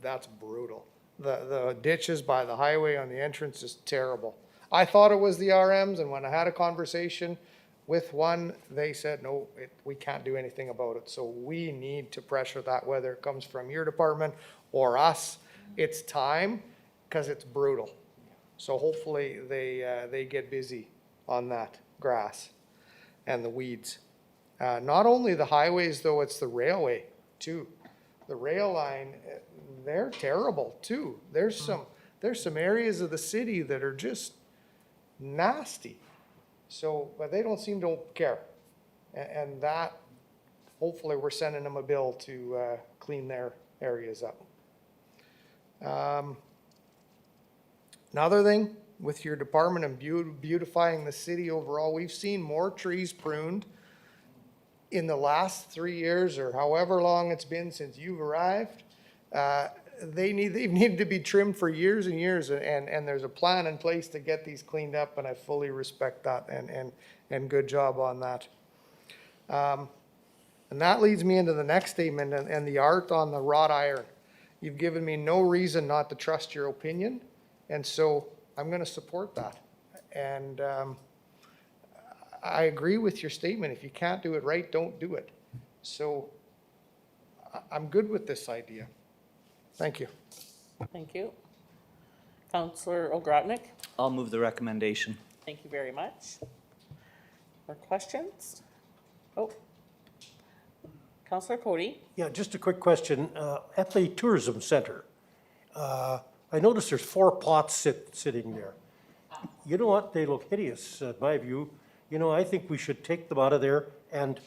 that's brutal. The ditches by the highway on the entrance is terrible. I thought it was the RMs, and when I had a conversation with one, they said, no, we can't do anything about it. So we need to pressure that, whether it comes from your department or us. It's time, because it's brutal. So hopefully they get busy on that grass and the weeds. Not only the highways, though, it's the railway, too. The rail line, they're terrible, too. There's some areas of the city that are just nasty. So, but they don't seem to care. And that, hopefully we're sending them a bill to clean their areas up. Another thing, with your department and beautifying the city overall, we've seen more trees pruned in the last 3 years or however long it's been since you've arrived. They've needed to be trimmed for years and years, and there's a plan in place to get these cleaned up, and I fully respect that, and good job on that. And that leads me into the next statement and the art on the wrought iron. You've given me no reason not to trust your opinion, and so I'm going to support that. And I agree with your statement. If you can't do it right, don't do it. So I'm good with this idea. Thank you. Thank you. Councillor Ogrodnik? I'll move the recommendation. Thank you very much. More questions? Oh. Councillor Cody? Yeah, just a quick question. At the tourism center, I noticed there's 4 pots sitting there. You know what? They look hideous, in my view. You know, I think we should take them out of there and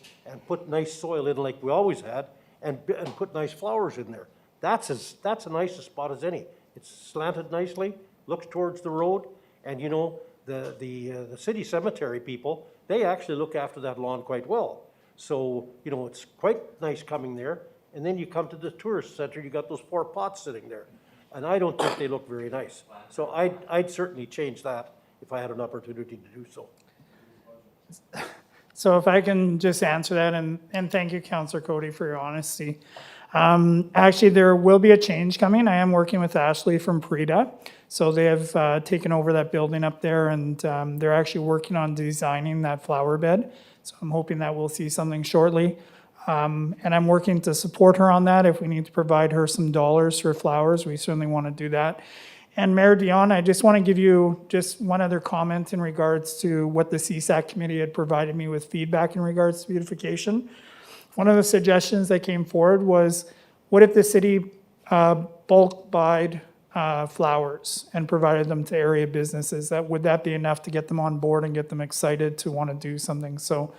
put nice soil in like we always had, and put nice flowers in there. That's a nice a spot as any. It's slanted nicely, looks towards the road, and you know, the city cemetery people, they actually look after that lawn quite well. So, you know, it's quite nice coming there, and then you come to the tourist center, you got those 4 pots sitting there. And I don't think they look very nice. So I'd certainly change that if I had an opportunity to do so. So if I can just answer that, and thank you, Councillor Cody, for your honesty. Actually, there will be a change coming. I am working with Ashley from Prida. So they have taken over that building up there, and they're actually working on designing that flower bed. So I'm hoping that we'll see something shortly. And I'm working to support her on that. If we need to provide her some dollars for flowers, we certainly want to do that. And Mayor Dion, I just want to give you just one other comment in regards to what the CSAC committee had provided me with feedback in regards to beautification. One of the suggestions that came forward was, what if the city bulk buyed flowers and provided them to area businesses? Would that be enough to get them on board and get them excited to want to do something? So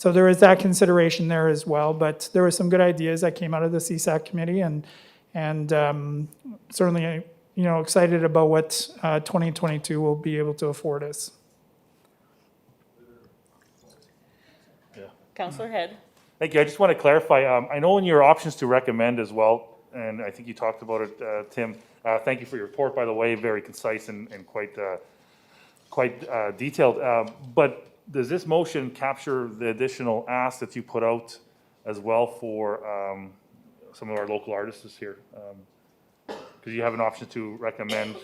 there is that consideration there as well, but there were some good ideas that came out of the CSAC committee, and certainly, you know, excited about what 2022 will be able to afford us. Yeah. Councillor Head? Thank you. I just want to clarify. I know in your options to recommend as well, and I think you talked about it, Tim. Thank you for your report, by the way, very concise and quite detailed. But does this motion capture the additional ask that you put out as well for some of our local artists here? Because you have an option to recommend,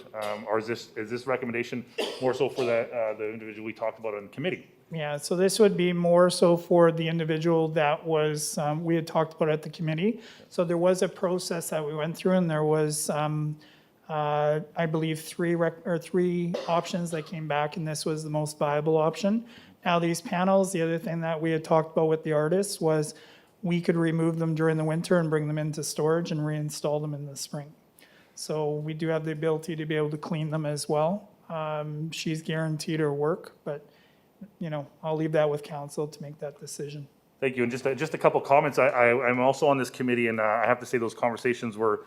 or is this recommendation more so for the individual we talked about in committee? Yeah, so this would be more so for the individual that was, we had talked about at the committee. So there was a process that we went through, and there was, I believe, three options that came back, and this was the most viable option. Now these panels, the other thing that we had talked about with the artists was we could remove them during the winter and bring them into storage and reinstall them in the spring. So we do have the ability to be able to clean them as well. She's guaranteed her work, but you know, I'll leave that with council to make that decision. Thank you. And just a couple comments. I'm also on this committee, and I have to say those conversations were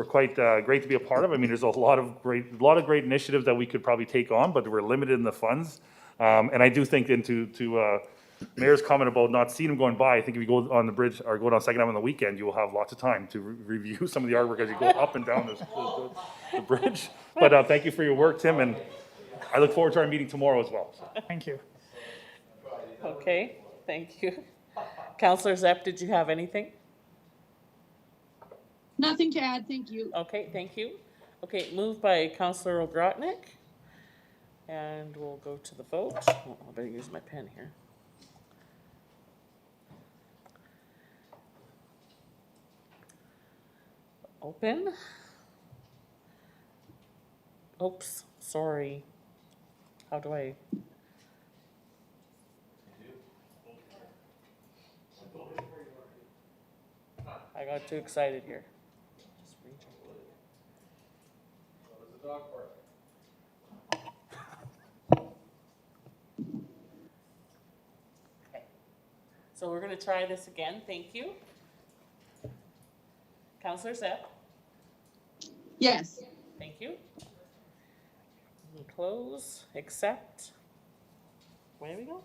quite great to be a part of. I mean, there's a lot of great initiatives that we could probably take on, but we're limited in the funds. And I do think to Mayor's comment about not seeing them going by, I think if you go on the bridge or go down Second Avenue on the weekend, you will have lots of time to review some of the artwork as you go up and down the bridge. But thank you for your work, Tim, and I look forward to our meeting tomorrow as well. Thank you. Okay, thank you. Councillor Zepp, did you have anything? Nothing to add, thank you. Okay, thank you. Okay, moved by Councillor Ogrotnik. And we'll go to the vote. Oh, I better use my pen here. Open. Oops, sorry. How do I? I got too excited here. Just reach Okay. So we're going to try this again. Thank you. Councillor Zepp. Yes. Thank you. And close, accept. Where we go?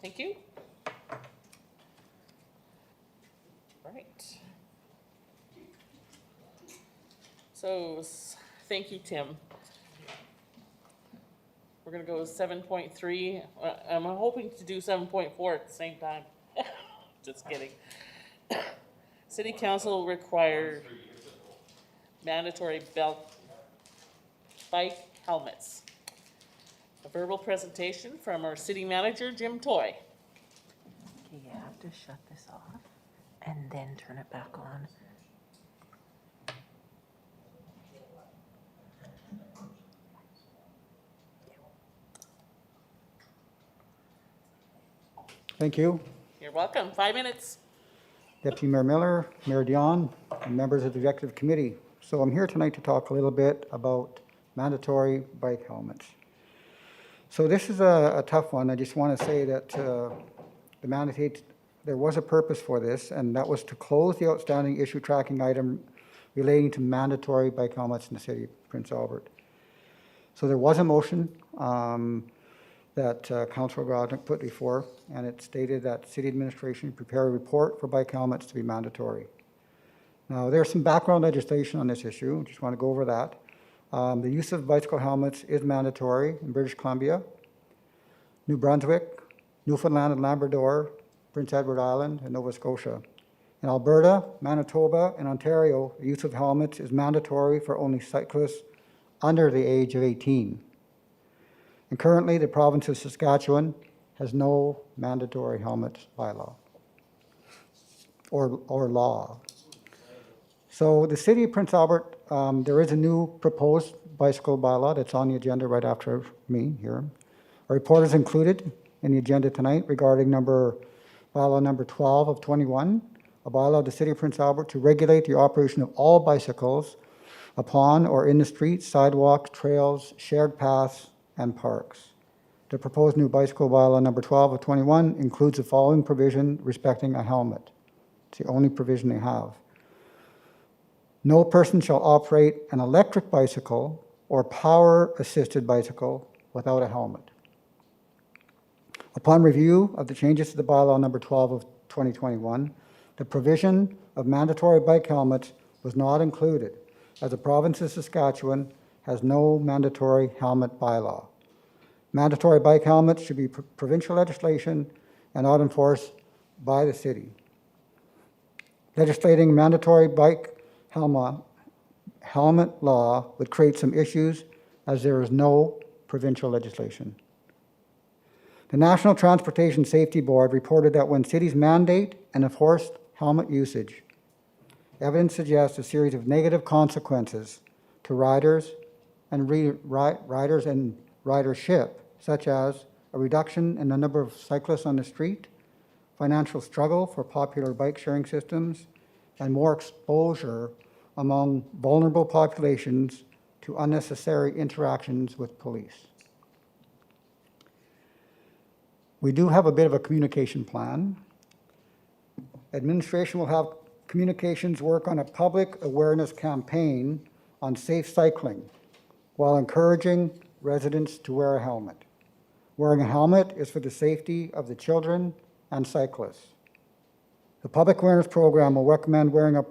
Thank you. Right. So, thank you, Tim. We're gonna go 7.3. I'm hoping to do 7.4 at the same time. Just kidding. City Council required mandatory bike helmets. A verbal presentation from our city manager, Jim Toy. Okay, you have to shut this off and then turn it back on. Thank you. You're welcome. 5 minutes. Deputy Mayor Miller, Mayor Dion, and members of the Executive Committee. So I'm here tonight to talk a little bit about mandatory bike helmets. So this is a tough one. I just want to say that the mandate, there was a purpose for this, and that was to close the outstanding issue tracking item relating to mandatory bike helmets in the city of Prince Albert. So there was a motion that Councilor Grodnick put before, and it stated that city administration prepare a report for bike helmets to be mandatory. Now, there's some background legislation on this issue. Just want to go over that. The use of bicycle helmets is mandatory in British Columbia, New Brunswick, Newfoundland and Labrador, Prince Edward Island, and Nova Scotia. In Alberta, Manitoba, and Ontario, the use of helmets is mandatory for only cyclists under the age of 18. And currently, the province of Saskatchewan has no mandatory helmet bylaw or law. So the city of Prince Albert, there is a new proposed bicycle bylaw that's on the agenda right after me here. A report is included in the agenda tonight regarding bylaw number 12 of 21, a bylaw of the city of Prince Albert to regulate the operation of all bicycles upon or in the streets, sidewalks, trails, shared paths, and parks. The proposed new bicycle bylaw number 12 of 21 includes the following provision respecting a helmet. It's the only provision they have. No person shall operate an electric bicycle or power-assisted bicycle without a helmet. Upon review of the changes to the bylaw number 12 of 2021, the provision of mandatory bike helmets was not included, as the province of Saskatchewan has no mandatory helmet bylaw. Mandatory bike helmets should be provincial legislation and not enforced by the city. Legislating mandatory bike helmet law would create some issues, as there is no provincial legislation. The National Transportation Safety Board reported that when cities mandate and enforce helmet usage, evidence suggests a series of negative consequences to riders and ridership, such as a reduction in the number of cyclists on the street, financial struggle for popular bike sharing systems, and more exposure among vulnerable populations to unnecessary interactions with police. We do have a bit of a communication plan. Administration will have communications work on a public awareness campaign on safe cycling while encouraging residents to wear a helmet. Wearing a helmet is for the safety of the children and cyclists. The public awareness program will recommend wearing a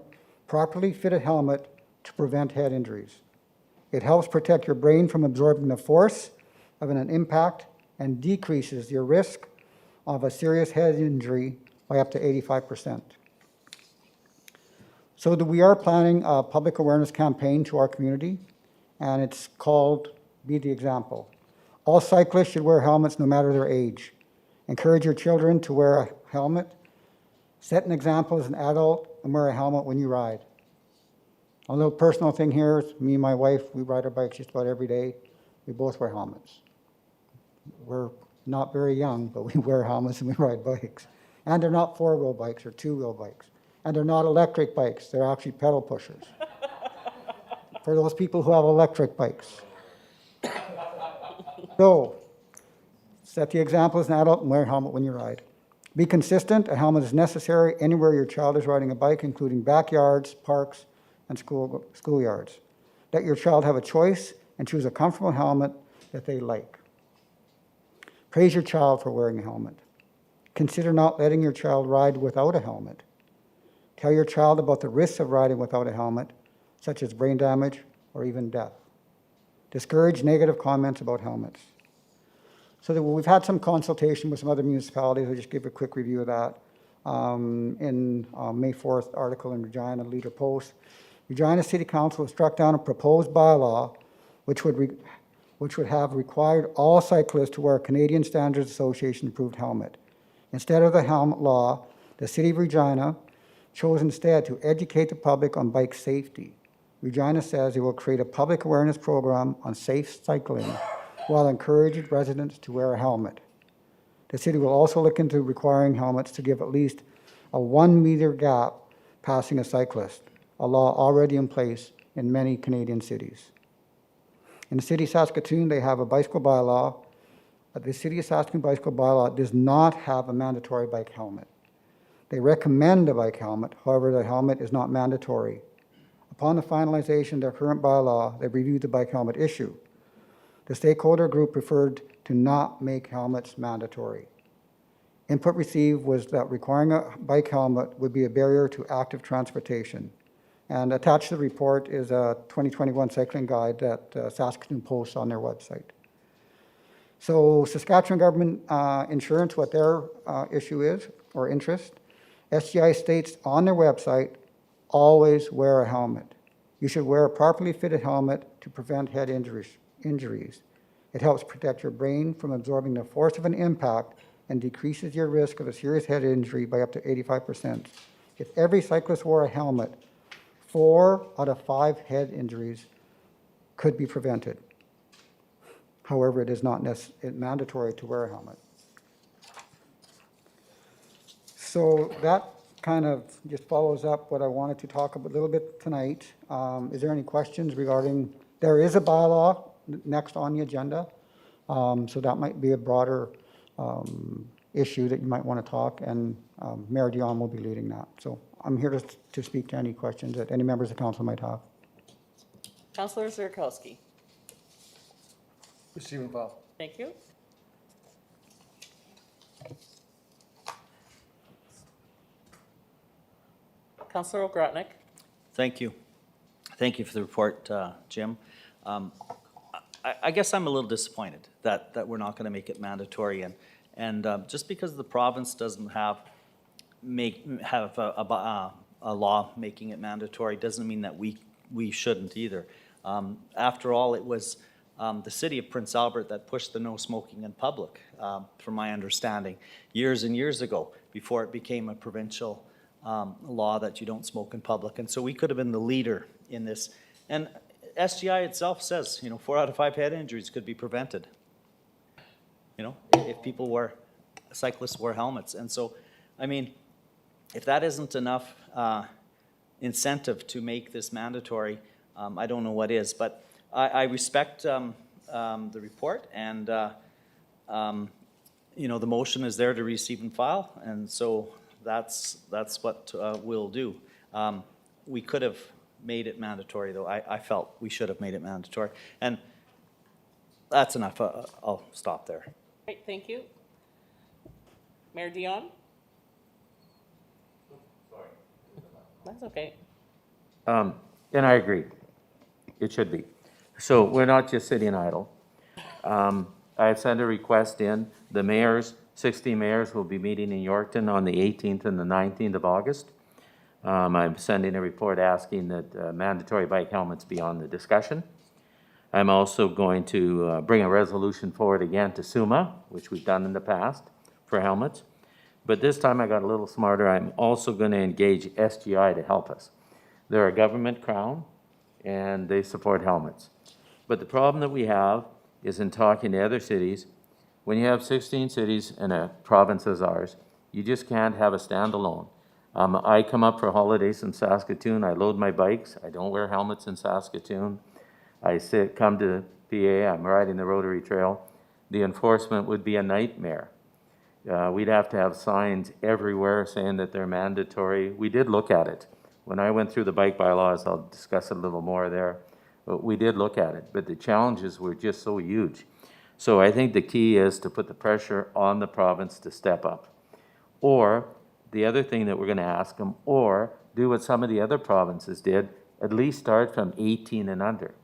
properly fitted helmet to prevent head injuries. It helps protect your brain from absorbing the force of an impact and decreases your risk of a serious head injury by up to 85%. So we are planning a public awareness campaign to our community, and it's called Be the Example. All cyclists should wear helmets no matter their age. Encourage your children to wear a helmet. Set an example as an adult and wear a helmet when you ride. A little personal thing here is me and my wife, we ride our bikes just about every day. We both wear helmets. We're not very young, but we wear helmets and we ride bikes. And they're not four-wheel bikes or two-wheel bikes. And they're not electric bikes, they're actually pedal pushers. For those people who have electric bikes. So, set the example as an adult and wear a helmet when you ride. Be consistent, a helmet is necessary anywhere your child is riding a bike, including backyards, parks, and schoolyards. Let your child have a choice and choose a comfortable helmet that they like. Praise your child for wearing a helmet. Consider not letting your child ride without a helmet. Tell your child about the risks of riding without a helmet, such as brain damage or even death. Discourage negative comments about helmets. So we've had some consultation with some other municipalities. I'll just give a quick review of that. In May 4th article in Regina Leader Post, Regina City Council has struck down a proposed bylaw which would have required all cyclists to wear a Canadian Standards Association approved helmet. Instead of the helmet law, the City of Regina chose instead to educate the public on bike safety. Regina says it will create a public awareness program on safe cycling while encouraging residents to wear a helmet. The city will also look into requiring helmets to give at least a 1 meter gap passing a cyclist, a law already in place in many Canadian cities. In the city of Saskatoon, they have a bicycle bylaw. The city of Saskatoon bicycle bylaw does not have a mandatory bike helmet. They recommend a bike helmet, however, the helmet is not mandatory. Upon the finalization of their current bylaw, they reviewed the bike helmet issue. The stakeholder group preferred to not make helmets mandatory. Input received was that requiring a bike helmet would be a barrier to active transportation. And attached to the report is a 2021 cycling guide that Saskatoon posts on their website. So Saskatchewan government insurance, what their issue is, or interest, SGI states on their website, always wear a helmet. You should wear a properly fitted helmet to prevent head injuries. It helps protect your brain from absorbing the force of an impact and decreases your risk of a serious head injury by up to 85%. If every cyclist wore a helmet, 4 out of 5 head injuries could be prevented. However, it is not mandatory to wear a helmet. So that kind of just follows up what I wanted to talk about a little bit tonight. Is there any questions regarding, there is a bylaw next on the agenda, so that might be a broader issue that you might want to talk, and Mayor Dion will be leading that. So I'm here to speak to any questions that any members of council might have. Councillor Zerkowski. Receive and file. Thank you. Councillor O'Grotnick. Thank you. Thank you for the report, Jim. I guess I'm a little disappointed that we're not going to make it mandatory, and just because the province doesn't have a law making it mandatory doesn't mean that we shouldn't either. After all, it was the city of Prince Albert that pushed the no smoking in public, from my understanding, years and years ago, before it became a provincial law that you don't smoke in public. And so we could have been the leader in this. And SGI itself says, 4 out of 5 head injuries could be prevented, if cyclists wear helmets. And so, I mean, if that isn't enough incentive to make this mandatory, I don't know what is. But I respect the report, and you know, the motion is there to receive and file, and so that's what we'll do. We could have made it mandatory, though. I felt we should have made it mandatory. And that's enough. I'll stop there. Great, thank you. Mayor Dion? Sorry. That's okay. And I agree. It should be. So we're not just sitting idle. I've sent a request in. The mayors, 60 mayors will be meeting in Yorkton on the 18th and the 19th of August. I'm sending a report asking that mandatory bike helmets be on the discussion. I'm also going to bring a resolution forward again to SUMA, which we've done in the past for helmets. But this time I got a little smarter. I'm also going to engage SGI to help us. They're a government crown, and they support helmets. But the problem that we have is in talking to other cities, when you have 16 cities in a province as ours, you just can't have a standalone. I come up for holidays from Saskatoon. I load my bikes. I don't wear helmets in Saskatoon. I come to PA. I'm riding the Rotary Trail. The enforcement would be a nightmare. We'd have to have signs everywhere saying that they're mandatory. We did look at it. When I went through the bike bylaws, I'll discuss it a little more there. But we did look at it, but the challenges were just so huge. So I think the key is to put the pressure on the province to step up. Or the other thing that we're going to ask them, or do what some of the other provinces did, at least start from 18 and under.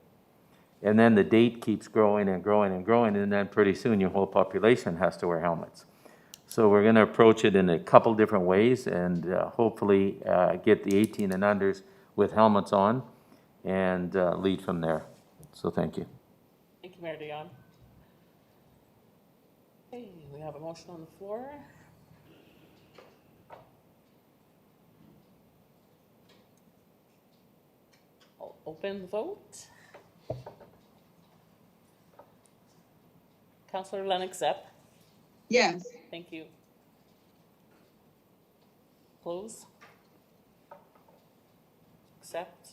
And then the date keeps growing and growing and growing, and then pretty soon your whole population has to wear helmets. So we're going to approach it in a couple different ways and hopefully get the 18 and unders with helmets on and lead from there. So thank you. Thank you, Mayor Dion. Okay, we have a motion on the floor. I'll open the vote. Councillor Lennox Zepp. Yes. Thank you. Close. Accept.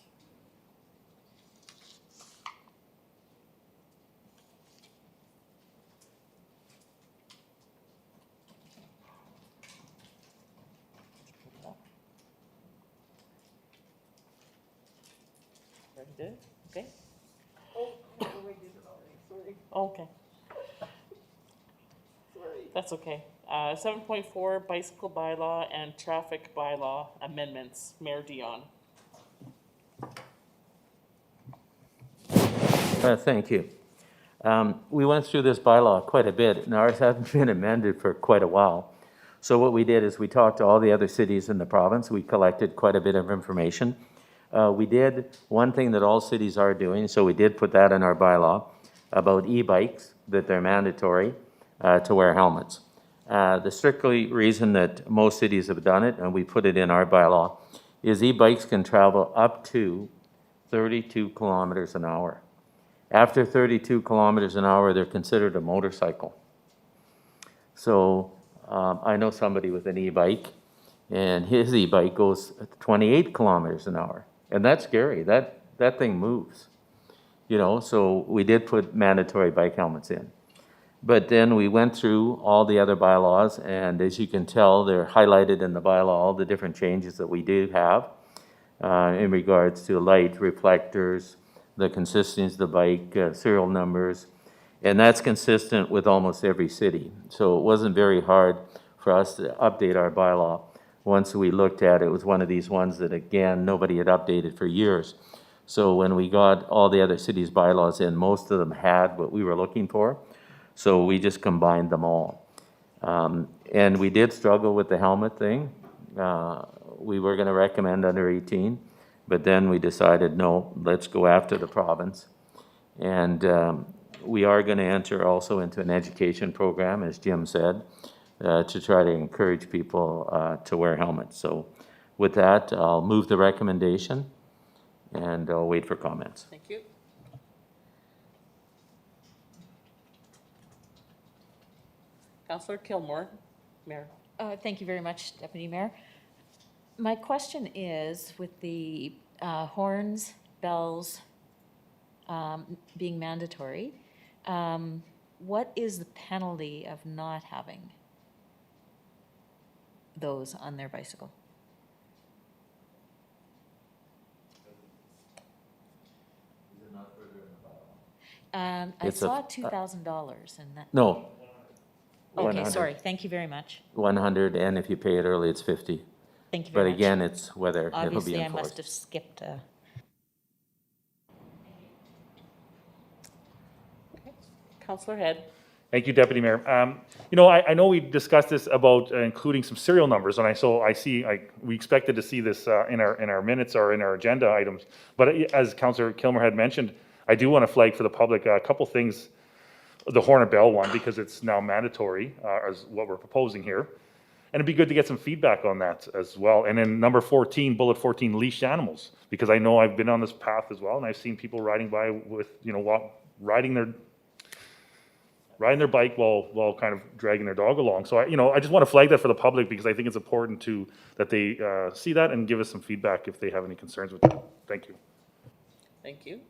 Already did? Okay. Oh, no, we did it already, sorry. Okay. That's okay. 7.4 bicycle bylaw and traffic bylaw amendments. Mayor Dion. Thank you. We went through this bylaw quite a bit, and ours hasn't been amended for quite a while. So what we did is we talked to all the other cities in the province. We collected quite a bit of information. We did one thing that all cities are doing, so we did put that in our bylaw about e-bikes, that they're mandatory to wear helmets. The strictly reason that most cities have done it, and we put it in our bylaw, is e-bikes can travel up to 32 kilometers an hour. After 32 kilometers an hour, they're considered a motorcycle. So I know somebody with an e-bike, and his e-bike goes 28 kilometers an hour. And that's scary. That thing moves. You know, so we did put mandatory bike helmets in. But then we went through all the other bylaws, and as you can tell, they're highlighted in the bylaw, all the different changes that we do have in regards to light, reflectors, the consistency of the bike, serial numbers, and that's consistent with almost every city. So it wasn't very hard for us to update our bylaw. Once we looked at it, it was one of these ones that, again, nobody had updated for years. So when we got all the other cities' bylaws in, most of them had what we were looking for. So we just combined them all. And we did struggle with the helmet thing. We were going to recommend under 18, but then we decided, no, let's go after the province. And we are going to enter also into an education program, as Jim said, to try to encourage people to wear helmets. So with that, I'll move the recommendation and I'll wait for comments. Thank you. Councillor Kilmore, Mayor. Thank you very much, Deputy Mayor. My question is, with the horns, bells being mandatory, what is the penalty of not having those on their bicycle? I It's a- saw $2,000 and that. No. Okay, 100. sorry, thank you very much. 100, and if you pay it early, it's 50. Thank you But very much. again, it's whether it'll be Obviously, I must enforced. have skipped Counselor Head. Thank you, Deputy Mayor. You know, I know we discussed this about including some serial numbers, and we expected to see this in our minutes or in our agenda items. But as Councillor Kilmer had mentioned, I do want to flag for the public a couple things. The Hornet Bell one, because it's now mandatory, as what we're proposing here. And it'd be good to get some feedback on that as well. And then number 14, bullet 14, leashed animals, because I know I've been on this path as well, and I've seen people riding by with, you know, riding their bike while kind of dragging their dog along. So I just want to flag that for the public, because I think it's important that they see that and give us some feedback if they have any concerns with that. Thank you. Thank you.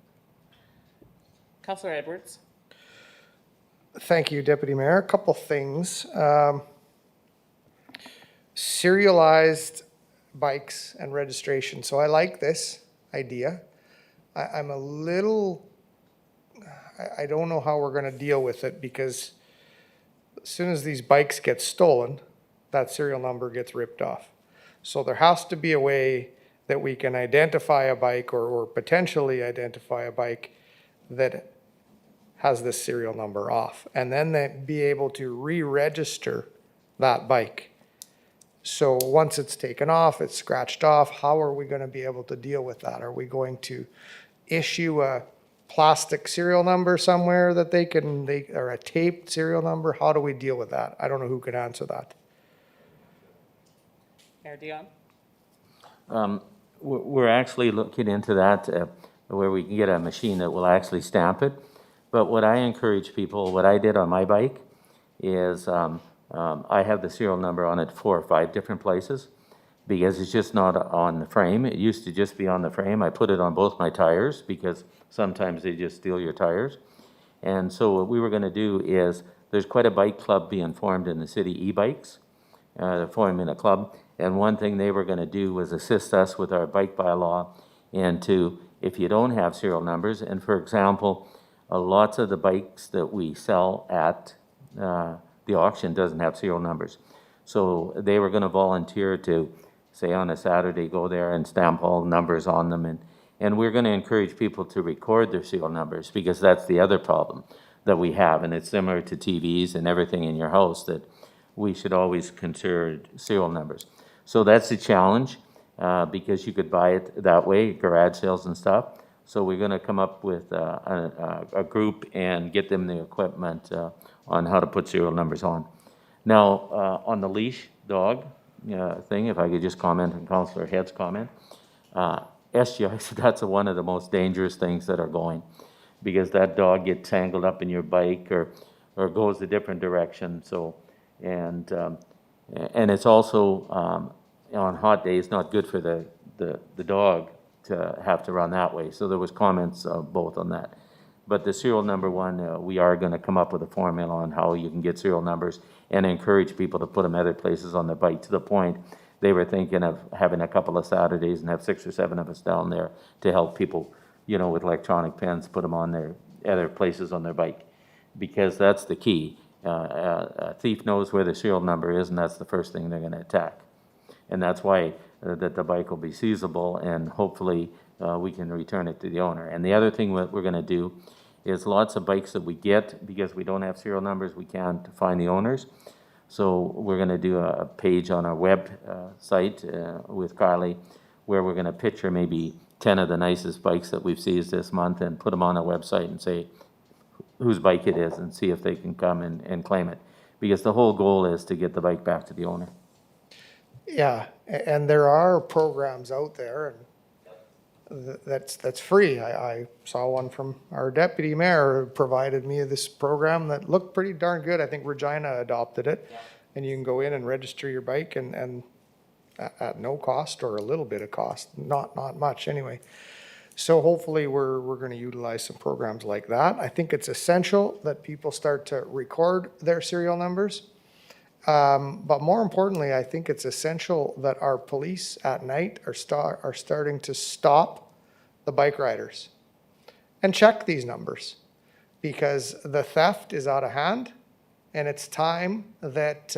Counselor Edwards. Thank you, Deputy Mayor. A couple things. Serialized bikes and registration. So I like this idea. I'm a little, I don't know how we're going to deal with it, because as soon as these bikes get stolen, that serial number gets ripped off. So there has to be a way that we can identify a bike or potentially identify a bike that has this serial number off, and then they be able to re-register that bike. So once it's taken off, it's scratched off, how are we going to be able to deal with that? Are we going to issue a plastic serial number somewhere that or a taped serial number? How do we deal with that? I don't know who can answer that. Mayor Dion. We're actually looking into that, where we can get a machine that will actually stamp it. But what I encourage people, what I did on my bike is I have the serial number on it 4 or 5 different places, because it's just not on the frame. It used to just be on the frame. I put it on both my tires, because sometimes they just steal your tires. And so what we were going to do is, there's quite a bike club being formed in the city, e-bikes. They're forming a club. And one thing they were going to do was assist us with our bike bylaw, and if you don't have serial numbers, and for example, lots of the bikes that we sell at the auction doesn't have serial numbers. So they were going to volunteer to, say on a Saturday, go there and stamp all the numbers on them. And we're going to encourage people to record their serial numbers, because that's the other problem that we have. And it's similar to TVs and everything in your house, that we should always consider serial numbers. So that's the challenge, because you could buy it that way, garage sales and stuff. So we're going to come up with a group and get them the equipment on how to put serial numbers on. Now, on the leash dog thing, if I could just comment on Councillor Head's comment, SGI, that's one of the most dangerous things that are going, because that dog gets tangled up in your bike or goes a different direction. So, and it's also on hot days not good for the dog to have to run that way. So there was comments both on that. But the serial number one, we are going to come up with a formula on how you can get serial numbers and encourage people to put them other places on their bike, to the point they were thinking of having a couple of Saturdays and have 6 or 7 of us down there to help people, you know, with electronic pens, put them on their other places on their bike, because that's the key. A thief knows where the serial number is, and that's the first thing they're going to attack. And that's why that the bike will be seizable, and hopefully we can return it to the owner. And the other thing that we're going to do is, lots of bikes that we get, because we don't have serial numbers, we can't find the owners. So we're going to do a page on our web site with Carly, where we're going to picture maybe 10 of the nicest bikes that we've seized this month, and put them on our website and say whose bike it is, and see if they can come and claim it. Because the whole goal is to get the bike back to the owner. Yeah, and there are programs out there, and that's free. I saw one from our deputy mayor who provided me this program that looked pretty darn good. I think Regina adopted it. Yeah. And you can go in and register your bike, and at no cost, or a little bit of cost, not much anyway. So hopefully we're going to utilize some programs like that. I think it's essential that people start to record their serial numbers. But more importantly, I think it's essential that our police at night are starting to stop the bike riders and check these numbers, because the theft is out of hand, and it's time that,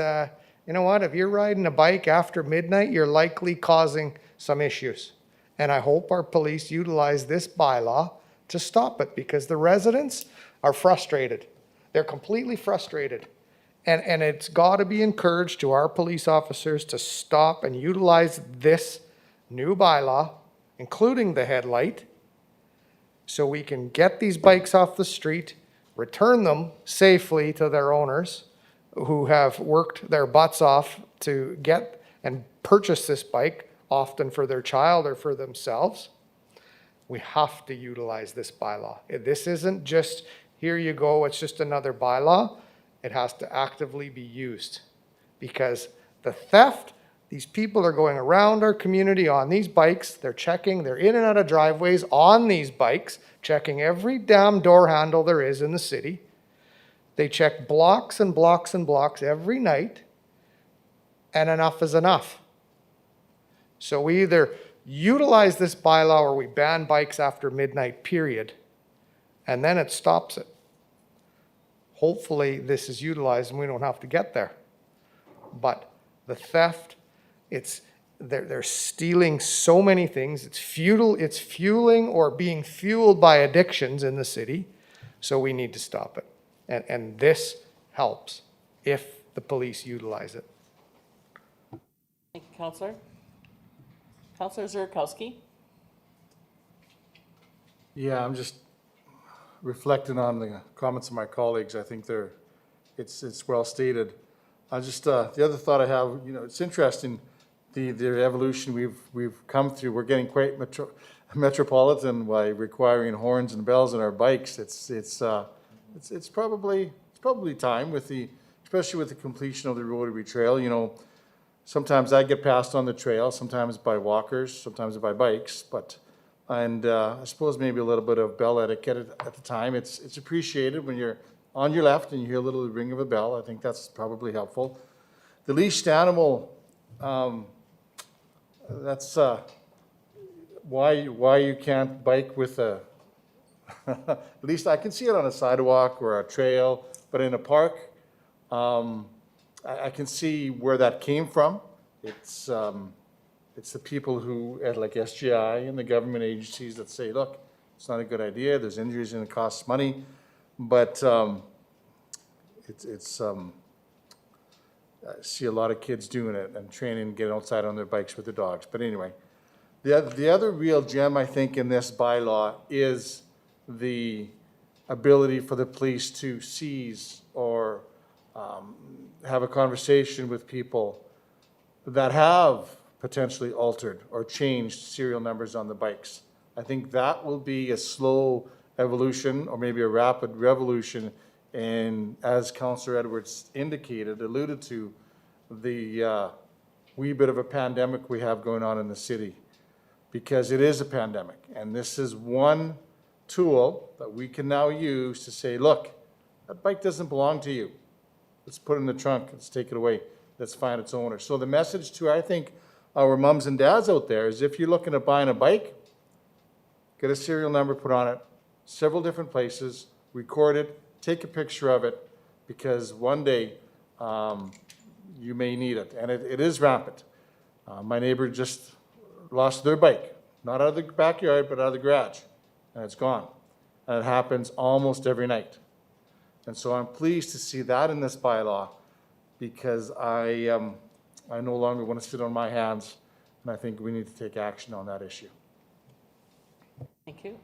you know what, if you're riding a bike after midnight, you're likely causing some issues. And I hope our police utilize this bylaw to stop it, because the residents are frustrated. They're completely frustrated. And it's got to be encouraged to our police officers to stop and utilize this new bylaw, including the headlight, so we can get these bikes off the street, return them safely to their owners who have worked their butts off to get and purchase this bike, often for their child or for themselves. We have to utilize this bylaw. This isn't just, here you go, it's just another bylaw. It has to actively be used, because the theft, these people are going around our community on these bikes. They're checking, they're in and out of driveways on these bikes, checking every damn door handle there is in the city. They check blocks and blocks and blocks every night, and enough is enough. So we either utilize this bylaw or we ban bikes after midnight, period, and then it stops it. Hopefully this is utilized and we don't have to get there. But the theft, they're stealing so many things. It's fueling or being fueled by addictions in the city. So we need to stop it. And this helps if the police utilize it. Thank you, Councillor. Councillor Zurkowski. Yeah, I'm just reflecting on the comments of my colleagues. I think it's well stated. I just, the other thought I have, you know, it's interesting, the evolution we've come through. We're getting quite metropolitan by requiring horns and bells on our bikes. It's probably time, especially with the completion of the Rotary Trail. You know, sometimes I get passed on the trail, sometimes by walkers, sometimes by bikes, and I suppose maybe a little bit of bell etiquette at the time. It's appreciated when you're on your left and you hear a little ring of a bell. I think that's probably helpful. The leashed animal, that's why you can't bike with a, at least I can see it on a sidewalk or a trail, but in a park, I can see where that came from. It's the people who, like SGI and the government agencies, that say, look, it's not a good idea, there's injuries and it costs money, but I see a lot of kids doing it and training, getting outside on their bikes with their dogs. But anyway, the other real gem, I think, in this bylaw is the ability for the police to seize or have a conversation with people that have potentially altered or changed serial numbers on the bikes. I think that will be a slow evolution or maybe a rapid revolution, and as Councillor Edwards alluded to, the wee bit of a pandemic we have going on in the city, because it is a pandemic, and this is one tool that we can now use to say, look, that bike doesn't belong to you. Let's put it in the trunk, let's take it away, let's find its owner. So the message to, I think, our mums and dads out there is, if you're looking at buying a bike, get a serial number put on it, several different places, record it, take a picture of it, because one day you may need it, and it is rampant. My neighbor just lost their bike, not out of the backyard, but out of the garage, and it's gone. And it happens almost every night. And so I'm pleased to see that in this bylaw, because I no longer want to sit on my hands, and I think we need to take action on that issue. Thank you.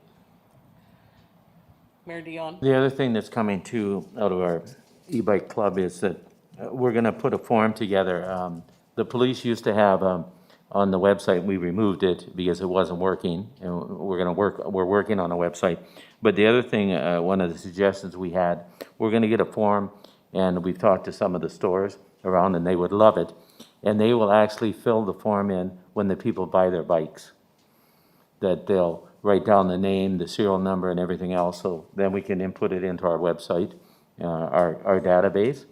Mayor Dion. The other thing that's coming too out of our e-bike club is that we're going to put a forum together. The police used to have on the website, we removed it because it wasn't working, and we're working on a website. But the other thing, one of the suggestions we had, we're going to get a forum, and we've talked to some of the stores around, and they would love it. And they will actually fill the form in when the people buy their bikes. that they'll write down the name, the serial number, and everything else, so then we can input it into our website, our database.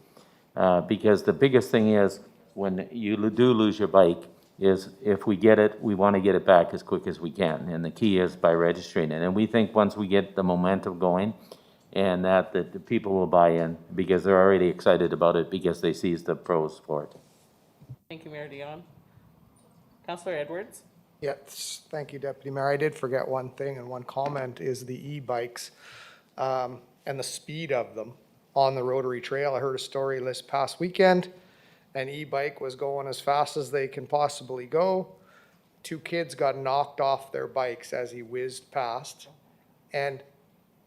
Because the biggest thing is, when you do lose your bike, is if we get it, we want to get it back as quick as we can. And the key is by registering it. And we think once we get the momentum going, and that the people will buy in, because they're already excited about it, because they see the pros for it. Thank you, Mayor Dion. Councillor Edwards? Yes, thank you, Deputy Mayor. I did forget one thing, and one comment is the e-bikes and the speed of them on the Rotary Trail. I heard a story this past weekend. An e-bike was going as fast as they can possibly go. 2 kids got knocked off their bikes as he whizzed past. And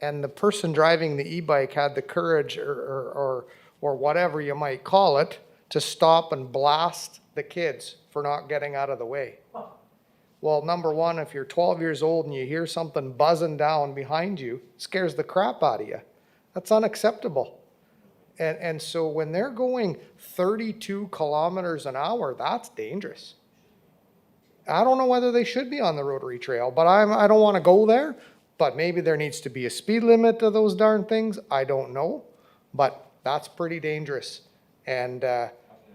the person driving the e-bike had the courage or whatever you might call it to stop and blast the kids for not getting out of the way. Well, number one, if you're 12 years old and you hear something buzzing down behind you, it scares the crap out of you. That's unacceptable. And so when they're going 32 kilometers an hour, that's dangerous. I don't know whether they should be on the Rotary Trail, but I don't want to go there. But maybe there needs to be a speed limit to those darn things. I don't know. But that's pretty dangerous. And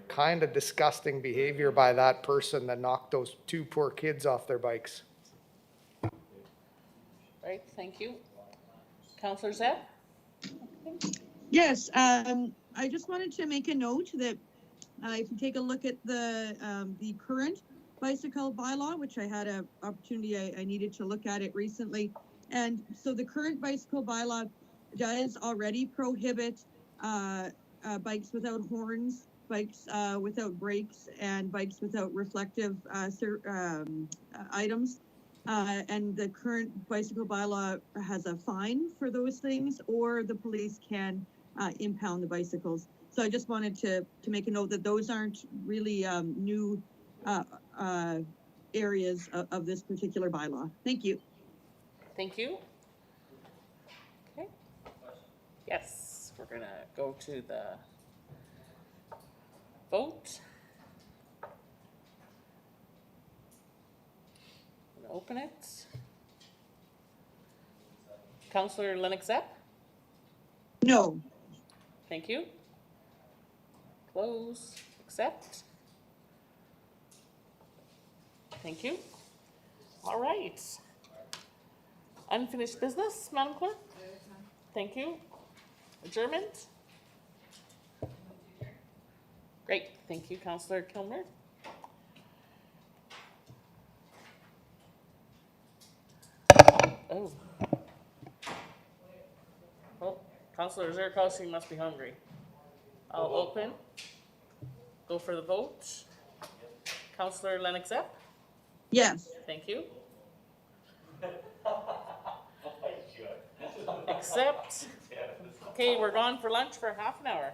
kind of disgusting behavior by that person that knocked those 2 poor kids off their bikes. Right, thank you. Councillor Zeb? Yes, I just wanted to make a note that if you take a look at the current bicycle bylaw, which I had an opportunity, I needed to look at it recently. And so the current bicycle bylaw does already prohibit bikes without horns, bikes without brakes, and bikes without reflective items. And the current bicycle bylaw has a fine for those things, or the police can impound the bicycles. So I just wanted to make a note that those aren't really new areas of this particular bylaw. Thank you. Thank you. Okay. Yes, we're gonna go to the vote. I'm gonna open it. Councillor Lennox Zepp? No. Thank you. Close, accept. Thank you. All right. Unfinished business, Madam Clerk? Thank you. Adjournment? Great, thank you, Councillor Kilmer. Oh. Well, Councillor Zerkowski must be hungry. I'll open. Go for the vote. Councillor Lennox Zepp? Yes. Thank you. Accept. Okay, we're gone for lunch for half an hour.